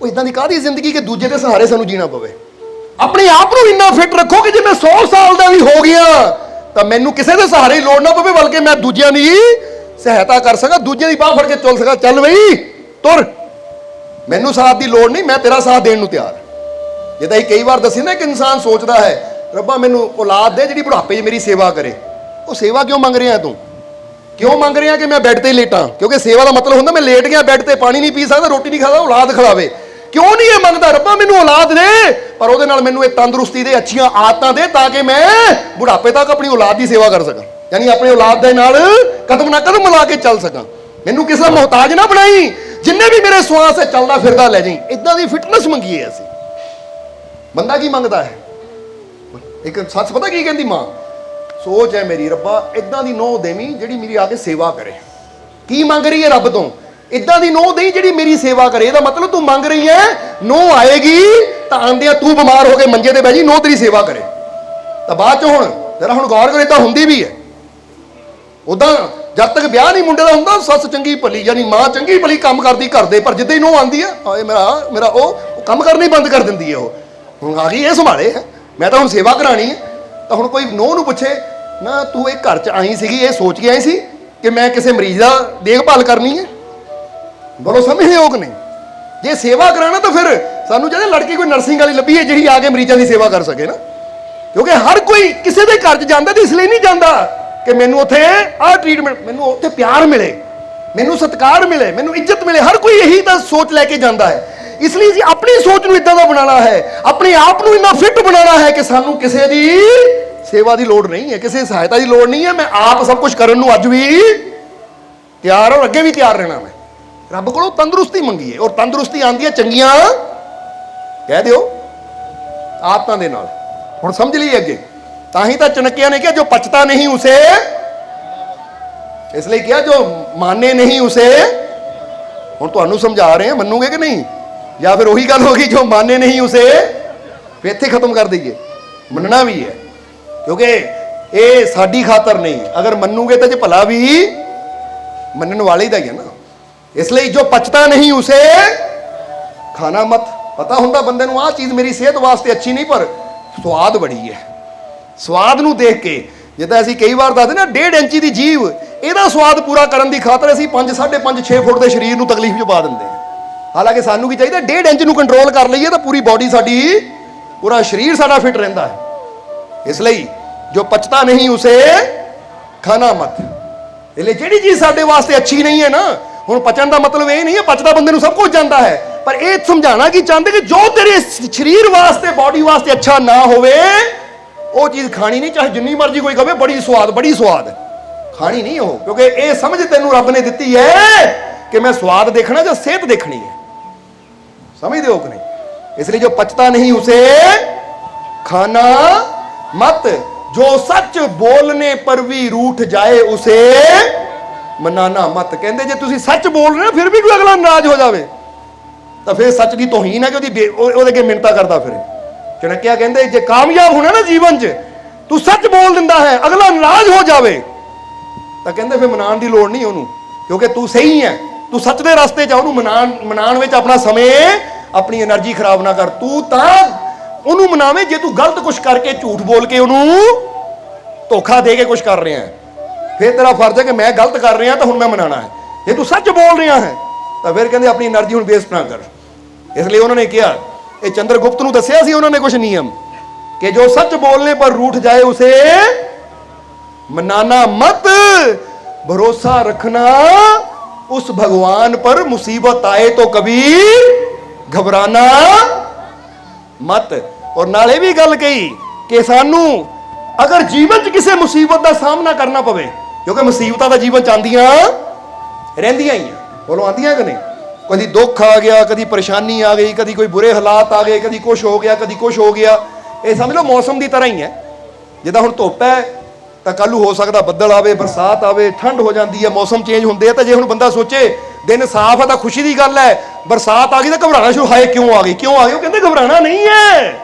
ਉਹ ਇਦਾਂ ਦੀ ਕਾਹਦੀ ਜ਼ਿੰਦਗੀ ਕਿ ਦੂਜੇ ਦੇ ਸਹਾਰੇ ਸਾਨੂੰ ਜੀਣਾ ਪਵੇ। ਆਪਣੇ ਆਪ ਨੂੰ ਇੰਨਾ ਫਿੱਟ ਰੱਖੋ ਕਿ ਜੇ ਮੈਂ 100 ਸਾਲ ਦਾ ਵੀ ਹੋ ਗਿਆ ਤਾਂ ਮੈਨੂੰ ਕਿਸੇ ਦੇ ਸਹਾਰੇ ਹੀ ਲੋੜ ਨਾ ਪਵੇ, ਬਲਕਿ ਮੈਂ ਦੂਜਿਆਂ ਦੀ ਸਹਾਇਤਾ ਕਰ ਸਕਾਂ, ਦੂਜੇ ਦੀ ਬਾਹ ਫੜ ਕੇ ਚੱਲ ਸਕਾਂ। ਚੱਲ ਬਈ ਤੁਰ, ਮੈਨੂੰ ਸਾਥ ਦੀ ਲੋੜ ਨਹੀਂ, ਮੈਂ ਤੇਰਾ ਸਾਥ ਦੇਣ ਨੂੰ ਤਿਆਰ। ਜਿੱਦਾਂ ਹੀ ਕਈ ਵਾਰ ਦੱਸੀ ਨਾ, ਇੱਕ ਇਨਸਾਨ ਸੋਚਦਾ ਹੈ ਰੱਬਾ ਮੈਨੂੰ ਔਲਾਦ ਦੇ ਜਿਹੜੀ ਬੁਢਾਪੇ 'ਚ ਮੇਰੀ ਸੇਵਾ ਕਰੇ। ਉਹ ਸੇਵਾ ਕਿਉਂ ਮੰਗ ਰਿਹਾ ਤੂੰ? ਕਿਉਂ ਮੰਗ ਰਿਹਾ ਕਿ ਮੈਂ ਬੈੱਡ ਤੇ ਲੇਟਾਂ? ਕਿਉਂਕਿ ਸੇਵਾ ਦਾ ਮਤਲਬ ਹੁੰਦਾ ਮੈਂ ਲੇਟ ਗਿਆ ਬੈੱਡ ਤੇ, ਪਾਣੀ ਨਹੀਂ ਪੀ ਸਕਦਾ, ਰੋਟੀ ਨਹੀਂ ਖਾਦਾ, ਔਲਾਦ ਖਿਲਾਵੇ। ਕਿਉਂ ਨਹੀਂ ਇਹ ਮੰਗਦਾ ਰੱਬਾ ਮੈਨੂੰ ਔਲਾਦ ਦੇ, ਪਰ ਉਹਦੇ ਨਾਲ ਮੈਨੂੰ ਇਹ ਤੰਦਰੁਸਤੀ ਦੇ ਅੱਛੀਆਂ ਆਦਤਾਂ ਦੇ ਤਾਂ ਕਿ ਮੈਂ ਬੁਢਾਪੇ ਤੱਕ ਆਪਣੀ ਔਲਾਦ ਦੀ ਸੇਵਾ ਕਰ ਸਕਾਂ, ਯਾਨੀ ਆਪਣੇ ਔਲਾਦ ਦੇ ਨਾਲ ਕਦਮ ਨਾਲ ਕਦਮ ਮਿਲਾ ਕੇ ਚੱਲ ਸਕਾਂ। ਮੈਨੂੰ ਕਿਸੇ ਦਾ ਮੁਹਤਾਜ ਨਾ ਬਣਾਈ, ਜਿੰਨੇ ਵੀ ਮੇਰੇ ਸਵਾਸ ਹੈ ਚੱਲਦਾ ਫਿਰਦਾ ਲੈ ਜਾਈਂ। ਇਦਾਂ ਦੀ ਫਿਟਨੈਸ ਮੰਗੀਏ ਅਸੀਂ। ਬੰਦਾ ਕੀ ਮੰਗਦਾ ਹੈ? ਇੱਕ ਸੱਚ ਪਤਾ ਕੀ ਕਹਿੰਦੀ ਮਾਂ? ਸੋਚ ਹੈ ਮੇਰੀ ਰੱਬਾ ਇਦਾਂ ਦੀ ਨੂੰਹ ਦੇਵੀਂ ਜਿਹੜੀ ਮੇਰੀ ਆ ਕੇ ਸੇਵਾ ਕਰੇ। ਕੀ ਮੰਗ ਰਹੀ ਹੈ ਰੱਬ ਤੋਂ? ਇਦਾਂ ਦੀ ਨੂੰਹ ਦੇਈ ਜਿਹੜੀ ਮੇਰੀ ਸੇਵਾ ਕਰੇ। ਇਹਦਾ ਮਤਲਬ ਤੂੰ ਮੰਗ ਰਹੀ ਹੈ ਨੂੰਹ ਆਏਗੀ ਤਾਂ ਆਂਦਿਆਂ ਤੂੰ ਬਿਮਾਰ ਹੋ ਕੇ ਮੰਜੇ ਤੇ ਬਹਿ ਜੀ, ਨੂੰਹ ਤੇਰੀ ਸੇਵਾ ਕਰੇ। ਤਾਂ ਬਾਅਦ ਚ ਹੁਣ ਜਰਾ ਹੁਣ ਗੌਰ ਕਰੇ ਤਾਂ ਹੁੰਦੀ ਵੀ ਹੈ। ਉਦਾਂ ਜਦ ਤੱਕ ਵਿਆਹ ਨਹੀਂ ਮੁੰਡੇ ਦਾ ਹੁੰਦਾ, ਸੱਸ ਚੰਗੀ ਭਲੀ ਯਾਨੀ ਮਾਂ ਚੰਗੀ ਭਲੀ ਕੰਮ ਕਰਦੀ ਘਰ ਦੇ, ਪਰ ਜਿੱਦਾਂ ਹੀ ਨੂੰਹ ਆਉਂਦੀ ਆ ਆਏ ਮੇਰਾ ਉਹ ਕੰਮ ਕਰਨਾ ਹੀ ਬੰਦ ਕਰ ਦਿੰਦੀ ਹੈ। ਉਹ ਹੁਣ ਆ ਗਈ ਇਹ ਸੰਭਾਲੇ, ਮੈਂ ਤਾਂ ਹੁਣ ਸੇਵਾ ਕਰਾਣੀ ਹੈ। ਤਾਂ ਹੁਣ ਕੋਈ ਨੂੰਹ ਨੂੰ ਪੁੱਛੇ ਨਾ ਤੂੰ ਇਹ ਘਰ 'ਚ ਆਈ ਸੀਗੀ, ਇਹ ਸੋਚ ਕੇ ਆਈ ਸੀ ਕਿ ਮੈਂ ਕਿਸੇ ਮਰੀਜ਼ ਦਾ ਦੇਖਭਾਲ ਕਰਨੀ ਹੈ? ਬੋਲੋ ਸਮਝਦੇ ਹੋ ਕਿ ਨਹੀਂ? ਜੇ ਸੇਵਾ ਕਰਾਣਾ ਤਾਂ ਫਿਰ ਸਾਨੂੰ ਜਿਹੜੇ ਲੜਕੀ ਕੋਈ ਨਰਸਿੰਗ ਵਾਲੀ ਲੱਭੀ ਹੈ ਜਿਹੜੀ ਆ ਕੇ ਮਰੀਜ਼ਾਂ ਦੀ ਸੇਵਾ ਕਰ ਸਕੇ ਨਾ। ਕਿਉਂਕਿ ਹਰ ਕੋਈ ਕਿਸੇ ਦੇ ਘਰ 'ਚ ਜਾਂਦਾ ਤੇ ਇਸ ਲਈ ਨਹੀਂ ਜਾਂਦਾ ਕਿ ਮੈਨੂੰ ਉੱਥੇ ਆਹ ਟ੍ਰੀਟਮੈਂਟ, ਮੈਨੂੰ ਉੱਥੇ ਪਿਆਰ ਮਿਲੇ, ਮੈਨੂੰ ਸਤਿਕਾਰ ਮਿਲੇ, ਮੈਨੂੰ ਇੱਜ਼ਤ ਮਿਲੇ। ਹਰ ਕੋਈ ਇਹੀ ਤਾਂ ਸੋਚ ਲੈ ਕੇ ਜਾਂਦਾ ਹੈ। ਇਸ ਲਈ ਅਸੀਂ ਆਪਣੀ ਸੋਚ ਨੂੰ ਇਦਾਂ ਦਾ ਬਣਾਉਣਾ ਹੈ, ਆਪਣੇ ਆਪ ਨੂੰ ਇੰਨਾ ਫਿੱਟ ਬਣਾਉਣਾ ਹੈ ਕਿ ਸਾਨੂੰ ਕਿਸੇ ਦੀ ਸੇਵਾ ਦੀ ਲੋੜ ਨਹੀਂ ਹੈ, ਕਿਸੇ ਸਹਾਇਤਾ ਦੀ ਲੋੜ ਨਹੀਂ ਹੈ। ਮੈਂ ਆਪ ਸਭ ਕੁਝ ਕਰਨ ਨੂੰ ਅੱਜ ਵੀ ਤਿਆਰ ਔਰ ਅੱਗੇ ਵੀ ਤਿਆਰ ਰਹਿਣਾ। ਮੈਂ ਰੱਬ ਕੋਲੋਂ ਤੰਦਰੁਸਤੀ ਮੰਗੀਏ, ਔਰ ਤੰਦਰੁਸਤੀ ਆਉਂਦੀ ਹੈ ਚੰਗੀਆਂ ਕਹਿ ਦਿਓ ਆਦਤਾਂ ਦੇ ਨਾਲ। ਹੁਣ ਸਮਝ ਲਈ ਅੱਗੇ। ਤਾਂ ਹੀ ਤਾਂ ਚਣਕਿਆ ਨੇ ਕਿਹਾ ਜੋ ਪਚਤਾ ਨਹੀਂ ਉਸੇ, ਇਸ ਲਈ ਕਿਹਾ ਜੋ ਮਾਨੇ ਨਹੀਂ ਉਸੇ। ਹੁਣ ਤੁਹਾਨੂੰ ਸਮਝਾ ਰਹੇ ਹਾਂ, ਮੰਨੂਗੇ ਕਿ ਨਹੀਂ? ਜਾਂ ਫਿਰ ਉਹੀ ਗੱਲ ਹੋ ਗਈ ਜੋ ਮਾਨੇ ਨਹੀਂ ਉਸੇ ਫਿਰ ਇੱਥੇ ਖਤਮ ਕਰ ਦਈਏ? ਮੰਨਣਾ ਵੀ ਹੈ ਕਿਉਂਕਿ ਇਹ ਸਾਡੀ ਖਾਤਰ ਨਹੀਂ। ਅਗਰ ਮੰਨੂਗੇ ਤਾਂ ਜੇ ਭਲਾ ਵੀ ਮੰਨਣ ਵਾਲੇ ਦਾ ਹੀ ਹੈ ਨਾ। ਇਸ ਲਈ ਜੋ ਪਚਤਾ ਨਹੀਂ ਉਸੇ ਖਾਣਾ ਮਤ। ਪਤਾ ਹੁੰਦਾ ਬੰਦੇ ਨੂੰ ਆਹ ਚੀਜ਼ ਮੇਰੀ ਸਿਹਤ ਵਾਸਤੇ ਅੱਛੀ ਨਹੀਂ, ਪਰ ਸਵਾਦ ਬੜੀ ਹੈ। ਸਵਾਦ ਨੂੰ ਦੇਖ ਕੇ ਜਿੱਦਾਂ ਅਸੀਂ ਕਈ ਵਾਰ ਦੱਸਦੇ ਨਾ 1.5 ਇੰਚੀ ਦੀ ਜੀਵ, ਇਹਦਾ ਸਵਾਦ ਪੂਰਾ ਕਰਨ ਦੀ ਖਾਤਰ ਅਸੀਂ 5, 5.5, 6 ਫੁੱਟ ਦੇ ਸਰੀਰ ਨੂੰ ਤਕਲੀਫ 'ਚ ਪਾ ਦਿੰਦੇ ਹਾਂ। ਹਾਲਾਂਕਿ ਸਾਨੂੰ ਕੀ ਚਾਹੀਦਾ? 1.5 ਇੰਚ ਨੂੰ ਕੰਟਰੋਲ ਕਰ ਲਈਏ ਤਾਂ ਪੂਰੀ ਬਾਡੀ ਸਾਡੀ, ਪੂਰਾ ਸਰੀਰ ਸਾਡਾ ਫਿੱਟ ਰਹਿੰਦਾ ਹੈ। ਇਸ ਲਈ ਜੋ ਪਚਤਾ ਨਹੀਂ ਉਸੇ ਖਾਣਾ ਮਤ। ਇਸ ਲਈ ਜਿਹੜੀ ਚੀਜ਼ ਸਾਡੇ ਵਾਸਤੇ ਅੱਛੀ ਨਹੀਂ ਹੈ ਨਾ, ਹੁਣ ਪਚਣ ਦਾ ਮਤਲਬ ਇਹ ਨਹੀਂ ਹੈ ਪਚਦਾ ਬੰਦੇ ਨੂੰ ਸਭ ਕੁਝ ਜਾਂਦਾ ਹੈ, ਪਰ ਇਹ ਸਮਝਾਣਾ ਕੀ ਚਾਹੁੰਦੇ ਕਿ ਜੋ ਤੇਰੇ ਸਰੀਰ ਵਾਸਤੇ, ਬਾਡੀ ਵਾਸਤੇ ਅੱਛਾ ਨਾ ਹੋਵੇ ਉਹ ਚੀਜ਼ ਖਾਣੀ ਨਹੀਂ। ਚਾਹੇ ਜਿੰਨੀ ਮਰਜ਼ੀ ਕੋਈ ਕਹੇ ਬੜੀ ਸਵਾਦ, ਖਾਣੀ ਨਹੀਂ ਉਹ। ਕਿਉਂਕਿ ਇਹ ਸਮਝ ਤੈਨੂੰ ਰੱਬ ਨੇ ਦਿੱਤੀ ਹੈ ਕਿ ਮੈਂ ਸਵਾਦ ਦੇਖਣਾ ਜਾਂ ਸਿਹਤ ਦੇਖਣੀ ਹੈ। ਸਮਝਦੇ ਹੋ ਕਿ ਨਹੀਂ? ਇਸ ਲਈ ਜੋ ਪਚਤਾ ਨਹੀਂ ਉਸੇ ਖਾਣਾ मत, जो सच बोलने पर भी रूठ जाए उसे मनाना मत। कहते जे तुसी सच बोल रहे हो फिर भी कोई अगला नाराज हो जाए तो फिर सच की तोहीन है कि ओहदे मिन्नतां करदा फिरे। चणक्या कहते जे कामयाब होना ना जीवन च, तू सच बोल दिंदा है अगला नाराज हो जाए तो कहते फिर मनाण दी लोड़ नहीं ओनू, क्योंकि तू सही है, तू सच दे रस्ते च ओनू मनाण विच अपना समय, अपनी एनर्जी खराब ना कर। तू तां ਉਹਨੂੰ ਮਨਾਵੇਂ ਜੇ ਤੂੰ ਗਲਤ ਕੁਝ ਕਰਕੇ, ਝੂਠ ਬੋਲ ਕੇ, ਉਹਨੂੰ ਧੋਖਾ ਦੇ ਕੇ ਕੁਝ ਕਰ ਰਿਹਾ ਹੈ, ਫਿਰ ਤੇਰਾ ਫਰਜ਼ ਹੈ ਕਿ ਮੈਂ ਗਲਤ ਕਰ ਰਿਹਾ ਤਾਂ ਹੁਣ ਮੈਂ ਮਨਾਣਾ ਹੈ। ਜੇ ਤੂੰ ਸੱਚ ਬੋਲ ਰਿਹਾ ਹੈ ਤਾਂ ਫਿਰ ਕਹਿੰਦੇ ਆਪਣੀ એનર્ਜੀ ਹੁਣ ਵੇਸਟ ਨਾ ਕਰ। ਇਸ ਲਈ ਉਹਨਾਂ ਨੇ ਕਿਹਾ, ਇਹ ਚੰਦਰਗੁਪਤ ਨੂੰ ਦੱਸਿਆ ਸੀ ਉਹਨਾਂ ਨੇ ਕੁਝ ਨਿਯਮ ਕਿ ਜੋ ਸੱਚ ਬੋਲਨੇ ਪਰ रूठ जाए उसे मनाना मत, भरोसा रखना उस भगवान पर, मुसीबत आए तो कभी घबराना मत। और नाले भी गल कही कि सानू अगर जीवन च किसी मुसीबत का सामना करना पवे, क्योंकि मुसीबत तो जीवन च आंदियां रहिंदियां ही हैं। बोलो आंदियां कि नहीं? कभी दुख आ गया, कभी परेशानी आ गई, कभी कोई बुरे हालात आ गए, कभी कुछ हो गया, कभी कुछ हो गया। ये समझ लो मौसम की तरह ही है। जिद्दां हुण धुप्प है तो कल हो सकता बदल आवे, बरसात आवे, ठंड हो जाती है, मौसम चेंज होंदे है। तो जे हुण बंदा सोचे दिन साफ है तो खुशी की गल है, बरसात आ गई तो घबराना शुरू, हाय क्यों आ गई, क्यों आ गई? वो कहते घबराना नहीं है,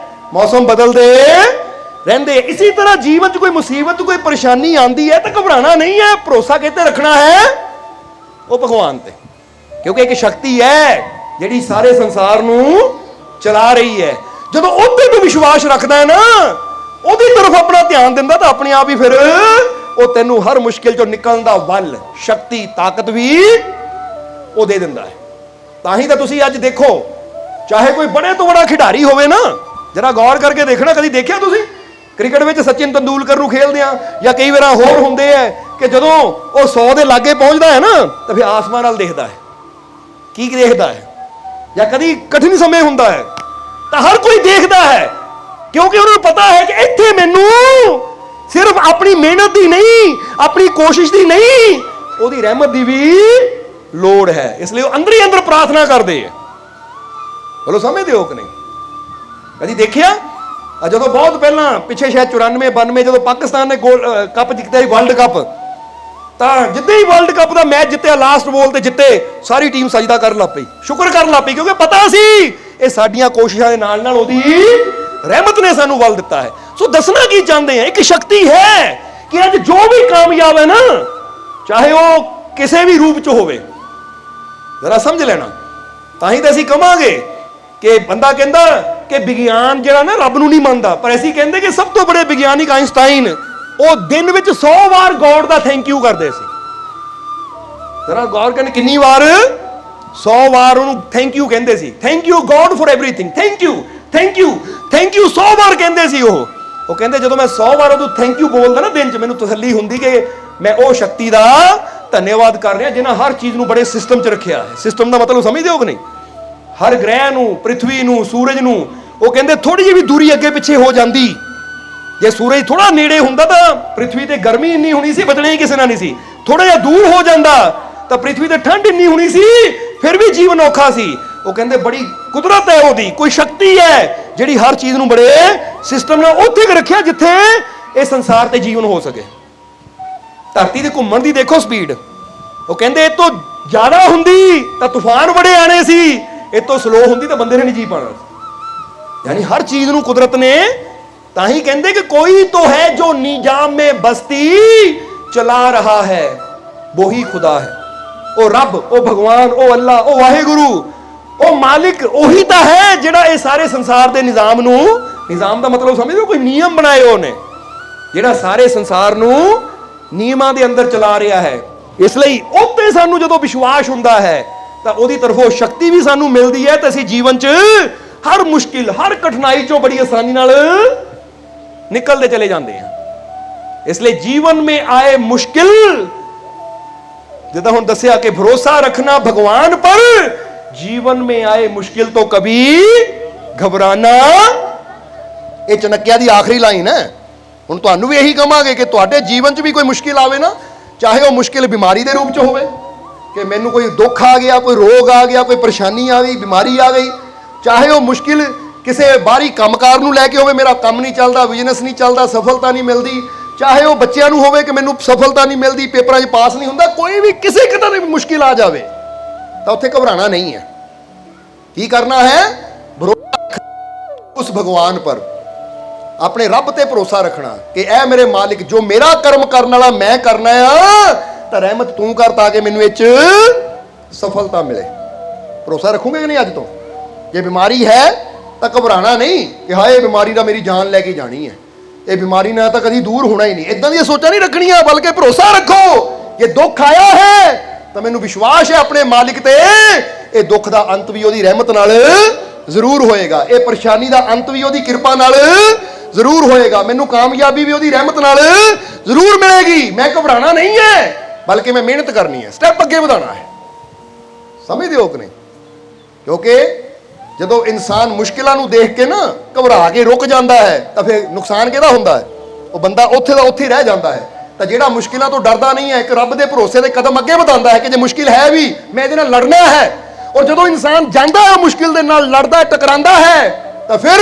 मौसम बदलते रहंदे। इसी तरह जीवन च कोई मुसीबत, कोई परेशानी आती है तो घबराना नहीं है, भरोसा कहते रखना है वो भगवान ते, क्योंकि एक शक्ति है ਜਿਹੜੀ ਸਾਰੇ ਸੰਸਾਰ ਨੂੰ ਚਲਾ ਰਹੀ ਹੈ। ਜਦੋਂ ਉਹਦੇ ਤੇ ਵਿਸ਼ਵਾਸ ਰੱਖਦਾ ਹੈ ਨਾ, ਉਹਦੀ ਤਰਫ ਆਪਣਾ ਧਿਆਨ ਦਿੰਦਾ, ਤਾਂ ਆਪਣੇ ਆਪ ਹੀ ਫਿਰ ਉਹ ਤੈਨੂੰ ਹਰ ਮੁਸ਼ਕਿਲ ਚੋਂ ਨਿਕਲਣ ਦਾ ਬਲ, ਸ਼ਕਤੀ, ਤਾਕਤ ਵੀ ਉਹ ਦੇ ਦਿੰਦਾ ਹੈ। ਤਾਂ ਹੀ ਤਾਂ ਤੁਸੀਂ ਅੱਜ ਦੇਖੋ, ਚਾਹੇ ਕੋਈ ਬੜੇ ਤੋਂ ਬੜਾ ਖਿਡਾਰੀ ਹੋਵੇ ਨਾ, ਜਰਾ ਗੌਰ ਕਰਕੇ ਦੇਖਣਾ, ਕਦੀ ਦੇਖਿਆ ਤੁਸੀਂ ਕ੍ਰਿਕਟ ਵਿੱਚ ਸਚਿਨ ਤੰਦੂਲਕਰ ਨੂੰ ਖੇਡਦੇ ਆ, ਜਾਂ ਕਈ ਵਾਰ ਹੋਰ ਹੁੰਦੇ ਆ ਕਿ ਜਦੋਂ ਉਹ 100 ਦੇ ਲਾਗੇ ਪਹੁੰਚਦਾ ਹੈ ਨਾ, ਤਾਂ ਫਿਰ ਆਸਮਾਨ ਵੱਲ ਦੇਖਦਾ ਹੈ। ਕੀ ਦੇਖਦਾ ਹੈ? ਜਾਂ ਕਦੀ ਕਠਿਨ ਸਮੇਂ ਹੁੰਦਾ ਹੈ ਤਾਂ ਹਰ ਕੋਈ ਦੇਖਦਾ ਹੈ, ਕਿਉਂਕਿ ਉਹਨਾਂ ਨੂੰ ਪਤਾ ਹੈ ਕਿ ਇੱਥੇ ਮੈਨੂੰ ਸਿਰਫ ਆਪਣੀ ਮਿਹਨਤ ਦੀ ਨਹੀਂ, ਆਪਣੀ ਕੋਸ਼ਿਸ਼ ਦੀ ਨਹੀਂ, ਉਹਦੀ ਰਹਿਮਤ ਦੀ ਵੀ ਲੋੜ ਹੈ। ਇਸ ਲਈ ਉਹ ਅੰਦਰ ਹੀ ਅੰਦਰ ਪ੍ਰਾਰਥਨਾ ਕਰਦੇ ਆ। ਬੋਲੋ, ਸਮਝਦੇ ਹੋ ਕਿ ਨਹੀਂ? ਕਦੀ ਦੇਖਿਆ? ਜਦੋਂ ਬਹੁਤ ਪਹਿਲਾਂ ਪਿੱਛੇ ਸ਼ਾਇਦ 94-92 ਜਦੋਂ ਪਾਕਿਸਤਾਨ ਨੇ ਕੱਪ ਜਿੱਤਿਆ ਸੀ, ਵਰਲਡ ਕੱਪ, ਤਾਂ ਜਿੱਦੇ ਹੀ ਵਰਲਡ ਕੱਪ ਦਾ ਮੈਚ ਜਿੱਤਿਆ, ਲਾਸਟ ਬੋਲ ਤੇ ਜਿੱਤੇ, ਸਾਰੀ ਟੀਮ ਸਜਦਾ ਕਰਨ ਲੱਗ ਪਈ, ਸ਼ੁਕਰ ਕਰਨ ਲੱਗ ਪਈ, ਕਿਉਂਕਿ ਪਤਾ ਸੀ ਇਹ ਸਾਡੀਆਂ ਕੋਸ਼ਿਸ਼ਾਂ ਦੇ ਨਾਲ ਨਾਲ ਉਹਦੀ ਰਹਿਮਤ ਨੇ ਸਾਨੂੰ ਵੱਲ ਦਿੱਤਾ ਹੈ। ਸੋ ਦੱਸਣਾ ਕੀ ਚਾਹੁੰਦੇ ਆ, ਇੱਕ ਸ਼ਕਤੀ ਹੈ ਕਿ ਅੱਜ ਜੋ ਵੀ ਕਾਮਯਾਬ ਹੈ ਨਾ, ਚਾਹੇ ਉਹ ਕਿਸੇ ਵੀ ਰੂਪ ਚ ਹੋਵੇ, ਜਰਾ ਸਮਝ ਲੈਣਾ। ਤਾਂ ਹੀ ਤਾਂ ਅਸੀਂ ਕਹਾਂਗੇ ਕਿ ਬੰਦਾ ਕਹਿੰਦਾ ਕਿ ਵਿਗਿਆਨ ਜਿਹੜਾ ਨਾ ਰੱਬ ਨੂੰ ਨਹੀਂ ਮੰਨਦਾ, ਪਰ ਅਸੀਂ ਕਹਿੰਦੇ ਕਿ ਸਭ ਤੋਂ ਬੜੇ ਵਿਗਿਆਨਿਕ ਆਇਨਸਟਾਈਨ, ਉਹ ਦਿਨ ਵਿੱਚ 100 ਵਾਰ ਗੋਡ ਦਾ ਥੈਂਕ ਯੂ ਕਰਦੇ ਸੀ। ਜਰਾ ਗੌਰ ਕਰਨ, ਕਿੰਨੀ ਵਾਰ? 100 ਵਾਰ ਉਹਨੂੰ ਥੈਂਕ ਯੂ ਕਹਿੰਦੇ ਸੀ। Thank you God for everything, thank you, thank you, thank you 100 ਵਾਰ ਕਹਿੰਦੇ ਸੀ ਉਹ ਕਹਿੰਦੇ ਜਦੋਂ ਮੈਂ 100 ਵਾਰ ਉਹਨੂੰ ਥੈਂਕ ਯੂ ਬੋਲਦਾ ਨਾ ਦਿਨ 'ਚ, ਮੈਨੂੰ ਤਸੱਲੀ ਹੁੰਦੀ ਕਿ ਮੈਂ ਉਹ ਸ਼ਕਤੀ ਦਾ ਧੰਨਵਾਦ ਕਰ ਰਿਹਾ ਜਿਨ੍ਹਾਂ ਹਰ ਚੀਜ਼ ਨੂੰ ਬੜੇ ਸਿਸਟਮ 'ਚ ਰੱਖਿਆ ਹੈ। ਸਿਸਟਮ ਦਾ ਮਤਲਬ ਸਮਝਦੇ ਹੋ ਕਿ ਨਹੀਂ? ਹਰ ਗ੍ਰਹਿ ਨੂੰ, ਪ੍ਰਿਥਵੀ ਨੂੰ, ਸੂਰਜ ਨੂੰ, ਉਹ ਕਹਿੰਦੇ ਥੋੜੀ ਜਿਹੀ ਵੀ ਦੂਰੀ ਅੱਗੇ ਪਿੱਛੇ ਹੋ ਜਾਂਦੀ, ਜੇ ਸੂਰਜ ਥੋੜਾ ਨੇੜੇ ਹੁੰਦਾ ਤਾਂ ਪ੍ਰਿਥਵੀ ਤੇ ਗਰਮੀ ਇੰਨੀ ਹੋਣੀ ਸੀ, ਬਚਣਾ ਹੀ ਕਿਸੇ ਨਾਲ ਨਹੀਂ ਸੀ। ਥੋੜਾ ਜਿਹਾ ਦੂਰ ਹੋ ਜਾਂਦਾ ਤਾਂ ਪ੍ਰਿਥਵੀ ਤੇ ਠੰਡ ਇੰਨੀ ਹੋਣੀ ਸੀ, ਫਿਰ ਵੀ ਜੀਵਨ ਔਖਾ ਸੀ। ਉਹ ਕਹਿੰਦੇ ਬੜੀ ਕੁਦਰਤ ਹੈ ਉਹਦੀ, ਕੋਈ ਸ਼ਕਤੀ ਹੈ ਜਿਹੜੀ ਹਰ ਚੀਜ਼ ਨੂੰ ਬੜੇ ਸਿਸਟਮ ਨਾਲ ਉੱਥੇ ਰੱਖਿਆ ਜਿੱਥੇ ਇਹ ਸੰਸਾਰ ਤੇ ਜੀਵਨ ਹੋ ਸਕੇ। ਧਰਤੀ ਦੇ ਘੁੰਮਣ ਦੀ ਦੇਖੋ ਸਪੀਡ, ਉਹ ਕਹਿੰਦੇ ਇਹ ਤੋਂ ਜ਼ਿਆਦਾ ਹੁੰਦੀ ਤਾਂ ਤੂਫਾਨ ਬੜੇ ਆਣੇ ਸੀ, ਇਹ ਤੋਂ ਸਲੋ ਹੁੰਦੀ ਤਾਂ ਬੰਦੇ ਨੇ ਨਹੀਂ ਜੀ ਪਾਣਾ। यानी हर चीज ਨੂੰ कुदरत ने, ताही कहते कि कोई तो है जो निजाम में बस्ती चला रहा है, वो ही खुदा है। ओ रब, ओ भगवान, ओ अल्लाह, ओ वाहेगुरु, ओ मालिक ਉਹੀ ਤਾਂ ਹੈ ਜਿਹੜਾ ਇਹ ਸਾਰੇ ਸੰਸਾਰ ਦੇ ਨਿਜ਼ਾਮ ਨੂੰ, ਨਿਜ਼ਾਮ ਦਾ ਮਤਲਬ ਸਮਝਦੇ ਹੋ, ਕੋਈ ਨਿਯਮ ਬਣਾਏ ਉਹਨੇ ਜਿਹੜਾ ਸਾਰੇ ਸੰਸਾਰ ਨੂੰ ਨਿਯਮਾਂ ਦੇ ਅੰਦਰ ਚਲਾ ਰਿਹਾ ਹੈ। ਇਸ ਲਈ ਉੱਤੇ ਸਾਨੂੰ ਜਦੋਂ ਵਿਸ਼ਵਾਸ ਹੁੰਦਾ ਹੈ ਤਾਂ ਉਹਦੀ ਤਰਫੋਂ ਸ਼ਕਤੀ ਵੀ ਸਾਨੂੰ ਮਿਲਦੀ ਹੈ, ਤੇ ਅਸੀਂ ਜੀਵਨ 'ਚ हर मुश्किल, हर कठिनाई चो बड़ी आसानी नाल निकलते चले जाते हैं। इसलिए जीवन में आए मुश्किल, जिदा हुण दस्सिया कि भरोसा रखना भगवान पर, जीवन में आए मुश्किल तो कभी घबराना। ये चनक्या दी आखिरी लाइन है। हुण तुहानू भी यही कहांगे कि तुहाडे जीवन च भी कोई मुश्किल आवे ना, चाहे वो मुश्किल बीमारी दे रूप च होवे कि मैनू कोई दुख आ गया, कोई रोग आ गया, कोई परेशानी आ गई, बीमारी आ गई, चाहे वो मुश्किल किसी बाहरी कामकार नूं लैके होवे, मेरा काम नहीं चलता, बिजनेस नहीं चलता, सफलता नहीं मिलती, चाहे वो बच्चों नूं होवे कि मैनूं सफलता नहीं मिलती, पेपरां 'च पास नहीं हुंदा, कोई भी किसी किस्म की मुश्किल आ जाए तो उत्थे घबराना नहीं है। की करना है? भरोसा उस भगवान पर, अपने रब ते भरोसा रखना कि ऐ मेरे मालिक, जो मेरा कर्म करने वाला मैं करना है, तो रहमत तू कर ताकि मैनूं इह 'च सफलता मिले। भरोसा रखोगे कि नहीं? अज तो जे बीमारी है तो घबराना नहीं कि हाँ ये बीमारी का मेरी जान लैके जानी है, ये बीमारी ना तो कभी दूर होना ही नहीं, इदां दी सोचा नहीं रखनियां, बल्कि भरोसा रखो ये दुख आया है तो मैनूं विश्वास है अपने मालिक ते, ये दुख का अंत भी उहदी रहमत नाल जरूर होएगा, ये परेशानी का अंत भी उहदी कृपा नाल जरूर होएगा, मैनूं कामयाबी भी उहदी रहमत नाल जरूर मिलेगी। मैं घबराना नहीं है, बल्कि मैं मेहनत करनी है, स्टैप अगे वधाना है। समझदे हो कि नहीं? क्योंकि ਜਦੋਂ ਇਨਸਾਨ ਮੁਸ਼ਕਿਲਾਂ ਨੂੰ ਦੇਖ ਕੇ ਨਾ ਘਬਰਾ ਕੇ ਰੁਕ ਜਾਂਦਾ ਹੈ ਤਾਂ ਫਿਰ ਨੁਕਸਾਨ ਕਿਹਦਾ ਹੁੰਦਾ ਹੈ? ਉਹ ਬੰਦਾ ਉੱਥੇ ਦਾ ਉੱਥੇ ਰਹਿ ਜਾਂਦਾ ਹੈ। ਤਾਂ ਜਿਹੜਾ ਮੁਸ਼ਕਿਲਾਂ ਤੋਂ ਡਰਦਾ ਨਹੀਂ ਹੈ, ਇੱਕ ਰੱਬ ਦੇ ਭਰੋਸੇ ਦੇ ਕਦਮ ਅੱਗੇ ਵਧਾਉਂਦਾ ਹੈ ਕਿ ਜੇ ਮੁਸ਼ਕਿਲ ਹੈ ਵੀ ਮੈਂ ਇਹਦੇ ਨਾਲ ਲੜਨਾ ਹੈ, ਔਰ ਜਦੋਂ ਇਨਸਾਨ ਜਾਂਦਾ ਹੈ ਮੁਸ਼ਕਿਲ ਦੇ ਨਾਲ ਲੜਦਾ, ਟਕਰਾਂਦਾ ਹੈ, ਤਾਂ ਫਿਰ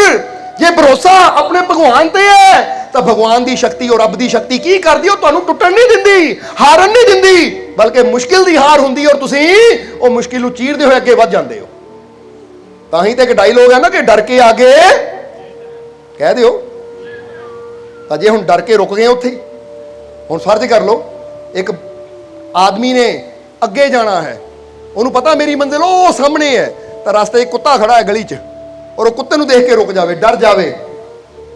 ਜੇ ਭਰੋਸਾ ਆਪਣੇ ਭਗਵਾਨ ਤੇ ਹੈ ਤਾਂ ਭਗਵਾਨ ਦੀ ਸ਼ਕਤੀ ਔਰ ਰੱਬ ਦੀ ਸ਼ਕਤੀ ਕੀ ਕਰਦੀ? ਉਹ ਤੁਹਾਨੂੰ ਟੁੱਟਣ ਨਹੀਂ ਦਿੰਦੀ, ਹਾਰਨ ਨਹੀਂ ਦਿੰਦੀ, ਬਲਕਿ ਮੁਸ਼ਕਿਲ ਦੀ ਹਾਰ ਹੁੰਦੀ ਔਰ ਤੁਸੀਂ ਉਹ ਮੁਸ਼ਕਿਲ ਨੂੰ ਚੀਰਦੇ ਹੋਏ ਅੱਗੇ ਵੱਧ ਜਾਂਦੇ ਹੋ। ਤਾਂ ਹੀ ਤਾਂ ਇੱਕ ਡਾਇਲੋਗ ਹੈ ਨਾ ਕਿ ਡਰ ਕੇ ਆਗੇ ਕਹਿ ਦਿਓ। ਤਾਂ ਜੇ ਹੁਣ ਡਰ ਕੇ ਰੁਕ ਗਏ ਉੱਥੇ, ਹੁਣ ਫਰਜ਼ ਕਰ ਲਓ ਇੱਕ ਆਦਮੀ ਨੇ ਅੱਗੇ ਜਾਣਾ ਹੈ, ਉਹਨੂੰ ਪਤਾ ਮੇਰੀ ਮੰਜ਼ਿਲ ਉਹ ਸਾਹਮਣੇ ਹੈ, ਤਾਂ ਰਸਤੇ 'ਚ ਕੁੱਤਾ ਖੜਾ ਹੈ ਗਲੀ 'ਚ, ਔਰ ਉਹ ਕੁੱਤੇ ਨੂੰ ਦੇਖ ਕੇ ਰੁਕ ਜਾਵੇ, ਡਰ ਜਾਵੇ,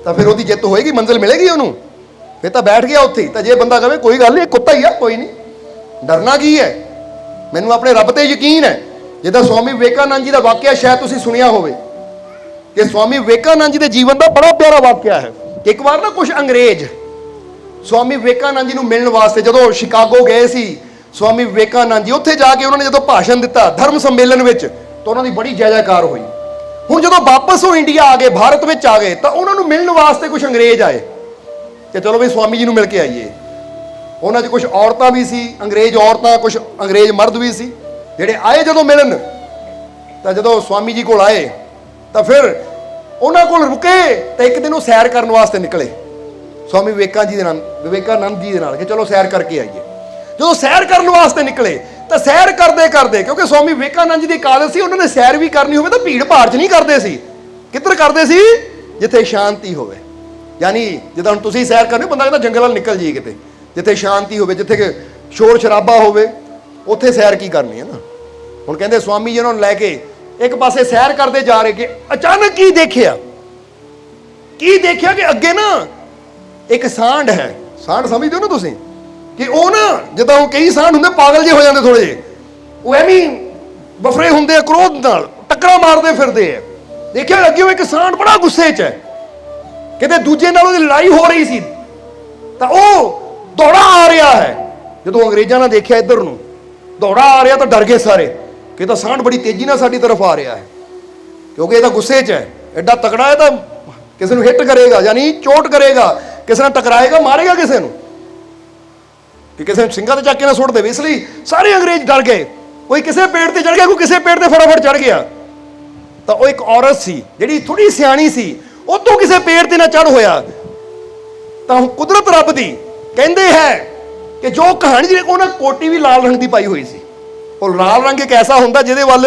ਤਾਂ ਫਿਰ ਉਹਦੀ ਜਿੱਤ ਹੋਏਗੀ, ਮੰਜ਼ਿਲ ਮਿਲੇਗੀ ਉਹਨੂੰ। ਫਿਰ ਤਾਂ ਬੈਠ ਗਿਆ ਉੱਥੇ। ਤਾਂ ਜੇ ਬੰਦਾ ਕਹੇ ਕੋਈ ਗੱਲ ਨਹੀਂ, ਕੁੱਤਾ ਹੀ ਆ, ਕੋਈ ਨਹੀਂ, ਡਰਨਾ ਕੀ ਹੈ, ਮੈਨੂੰ ਆਪਣੇ ਰੱਬ ਤੇ ਯਕੀਨ ਹੈ। ਜਿੱਦਾਂ ਸਵਾਮੀ ਵਿਵੇਕਾਨੰਦ ਜੀ ਦਾ ਵਾਕਿਆ ਸ਼ਾਇਦ ਤੁਸੀਂ ਸੁਣਿਆ ਹੋਵੇ, ਕਿ ਸਵਾਮੀ ਵਿਵੇਕਾਨੰਦ ਜੀ ਦੇ ਜੀਵਨ ਦਾ ਬੜਾ ਪਿਆਰਾ ਵਾਕਿਆ ਹੈ। ਇੱਕ ਵਾਰ ਨਾ ਕੁਝ ਅੰਗਰੇਜ਼ ਸਵਾਮੀ ਵਿਵੇਕਾਨੰਦ ਜੀ ਨੂੰ ਮਿਲਣ ਵਾਸਤੇ ਜਦੋਂ ਸ਼ਿਕਾਗੋ ਗਏ ਸੀ, ਸਵਾਮੀ ਵਿਵੇਕਾਨੰਦ ਜੀ ਉੱਥੇ ਜਾ ਕੇ ਉਹਨਾਂ ਨੇ ਜਦੋਂ ਭਾਸ਼ਣ ਦਿੱਤਾ ਧਰਮ ਸੰਮੇਲਨ ਵਿੱਚ, ਤਾਂ ਉਹਨਾਂ ਦੀ ਬੜੀ ਜੈ ਜੈਕਾਰ ਹੋਈ। ਹੁਣ ਜਦੋਂ ਵਾਪਸ ਉਹ ਇੰਡੀਆ ਆ ਗਏ, ਭਾਰਤ ਵਿੱਚ ਆ ਗਏ, ਤਾਂ ਉਹਨਾਂ ਨੂੰ ਮਿਲਣ ਵਾਸਤੇ ਕੁਝ ਅੰਗਰੇਜ਼ ਆਏ ਕਿ ਚਲੋ ਵੀ ਸਵਾਮੀ ਜੀ ਨੂੰ ਮਿਲ ਕੇ ਆਈਏ। ਉਹਨਾਂ 'ਚ ਕੁਝ ਔਰਤਾਂ ਵੀ ਸੀ, ਅੰਗਰੇਜ਼ ਔਰਤਾਂ, ਕੁਝ ਅੰਗਰੇਜ਼ ਮਰਦ ਵੀ ਸੀ, ਜਿਹੜੇ ਆਏ ਜਦੋਂ ਮਿਲਣ। ਤਾਂ ਜਦੋਂ ਸਵਾਮੀ ਜੀ ਕੋਲ ਆਏ ਤਾਂ ਫਿਰ ਉਹਨਾਂ ਕੋਲ ਰੁਕੇ, ਤਾਂ ਇੱਕ ਦਿਨ ਉਹ ਸੈਰ ਕਰਨ ਵਾਸਤੇ ਨਿਕਲੇ ਸਵਾਮੀ ਵਿਵੇਕਾਨੰਦ ਜੀ ਦੇ ਨਾਲ, ਕਿ ਚਲੋ ਸੈਰ ਕਰਕੇ ਆਈਏ। ਜਦੋਂ ਸੈਰ ਕਰਨ ਵਾਸਤੇ ਨਿਕਲੇ ਤਾਂ ਸੈਰ ਕਰਦੇ ਕਰਦੇ, ਕਿਉਂਕਿ ਸਵਾਮੀ ਵਿਵੇਕਾਨੰਦ ਜੀ ਦੀ ਇੱਕ ਆਦਤ ਸੀ, ਉਹਨਾਂ ਨੇ ਸੈਰ ਵੀ ਕਰਨੀ ਹੋਵੇ ਤਾਂ ਭੀੜ ਭਾੜ 'ਚ ਨਹੀਂ ਕਰਦੇ ਸੀ। ਕਿੱਧਰ ਕਰਦੇ ਸੀ? ਜਿੱਥੇ ਸ਼ਾਂਤੀ ਹੋਵੇ। ਯਾਨੀ ਜਿੱਦਾਂ ਹੁਣ ਤੁਸੀਂ ਸੈਰ ਕਰਨੀ, ਬੰਦਾ ਕਹਿੰਦਾ ਜੰਗਲ ਵੱਲ ਨਿਕਲ ਜਾਈਏ ਕਿਤੇ, ਜਿੱਥੇ ਸ਼ਾਂਤੀ ਹੋਵੇ, ਜਿੱਥੇ ਕਿ ਸ਼ੋਰ ਸ਼ਰਾਬਾ ਹੋਵੇ, ਉੱਥੇ ਸੈਰ ਕੀ ਕਰਨੀ ਹੈ ਨਾ। ਹੁਣ ਕਹਿੰਦੇ ਸਵਾਮੀ ਜੀ ਉਹਨਾਂ ਨੂੰ ਲੈ ਕੇ ਇੱਕ ਪਾਸੇ ਸੈਰ ਕਰਦੇ ਜਾ ਰਹੇ ਕਿ ਅਚਾਨਕ ਕੀ ਦੇਖਿਆ ਕਿ ਅੱਗੇ ਨਾ ਇੱਕ ਸਾਂਢ ਹੈ। ਸਾਂਢ ਸਮਝਦੇ ਹੋ ਨਾ ਤੁਸੀਂ, ਕਿ ਉਹ ਨਾ ਜਿੱਦਾਂ ਉਹ ਕਈ ਸਾਂਢ ਹੁੰਦੇ ਪਾਗਲ ਜਿਹੇ ਹੋ ਜਾਂਦੇ ਥੋੜੇ ਜਿਹੇ, ਉਹ ਐਵੇਂ ਬਫਰੇ ਹੁੰਦੇ ਆ, ਕ੍ਰੋਧ ਨਾਲ ਟੱਕਰਾਂ ਮਾਰਦੇ ਫਿਰਦੇ ਆ। ਦੇਖਿਆ ਅੱਗੇ ਉਹ ਇੱਕ ਸਾਂਢ ਬੜਾ ਗੁੱਸੇ 'ਚ ਹੈ, ਕਿਤੇ ਦੂਜੇ ਨਾਲ ਉਹਦੀ ਲੜਾਈ ਹੋ ਰਹੀ ਸੀ, ਤਾਂ ਉਹ ਦੌੜਾ ਆ ਰਿਹਾ ਹੈ। ਜਦੋਂ ਅੰਗਰੇਜ਼ਾਂ ਨੇ ਦੇਖਿਆ ਇੱਧਰ ਨੂੰ ਦੌੜਾ ਆ ਰਿਹਾ ਤਾਂ ਡਰ ਗਏ ਸਾਰੇ, ਕਿ ਤਾਂ ਸਾਂਢ ਬੜੀ ਤੇਜ਼ੀ ਨਾਲ ਸਾਡੀ ਤਰਫ ਆ ਰਿਹਾ ਹੈ, ਕਿਉਂਕਿ ਇਹ ਤਾਂ ਗੁੱਸੇ 'ਚ ਹੈ, ਐਡਾ ਤਕੜਾ ਹੈ, ਤਾਂ ਕਿਸੇ ਨੂੰ ਹਿੱਟ ਕਰੇਗਾ, ਯਾਨੀ ਚੋਟ ਕਰੇਗਾ, ਕਿਸੇ ਨਾਲ ਟਕਰਾਏਗਾ, ਮਾਰੇਗਾ ਕਿਸੇ ਨੂੰ, ਕਿ ਕਿਸੇ ਨੂੰ ਸਿੰਘਾਂ ਤੇ ਚੱਕ ਕੇ ਨਾ ਸੁੱਟ ਦੇਵੇ। ਇਸ ਲਈ ਸਾਰੇ ਅੰਗਰੇਜ਼ ਡਰ ਗਏ। ਕੋਈ ਕਿਸੇ ਪੇੜ ਤੇ ਚੜ ਗਿਆ, ਕੋਈ ਕਿਸੇ ਪੇੜ ਤੇ ਫਟਾਫਟ ਚੜ ਗਿਆ। ਤਾਂ ਉਹ ਇੱਕ ਔਰਤ ਸੀ ਜਿਹੜੀ ਥੋੜੀ ਸਿਆਣੀ ਸੀ, ਉਹ ਤੋਂ ਕਿਸੇ ਪੇੜ ਤੇ ਨਾ ਚੜ ਹੋਇਆ। ਤਾਂ ਕੁਦਰਤ ਰੱਬ ਦੀ ਕਹਿੰਦੇ ਹੈ ਕਿ ਜੋ ਕਹਾਣੀ ਜਿਹੜੀ ਉਹਨਾਂ ਕੋਟੀ ਵੀ ਲਾਲ ਰੰਗ ਦੀ ਪਾਈ ਹੋਈ ਸੀ, ਉਹ ਲਾਲ ਰੰਗ ਇੱਕ ਐਸਾ ਹੁੰਦਾ ਜਿਹਦੇ ਵੱਲ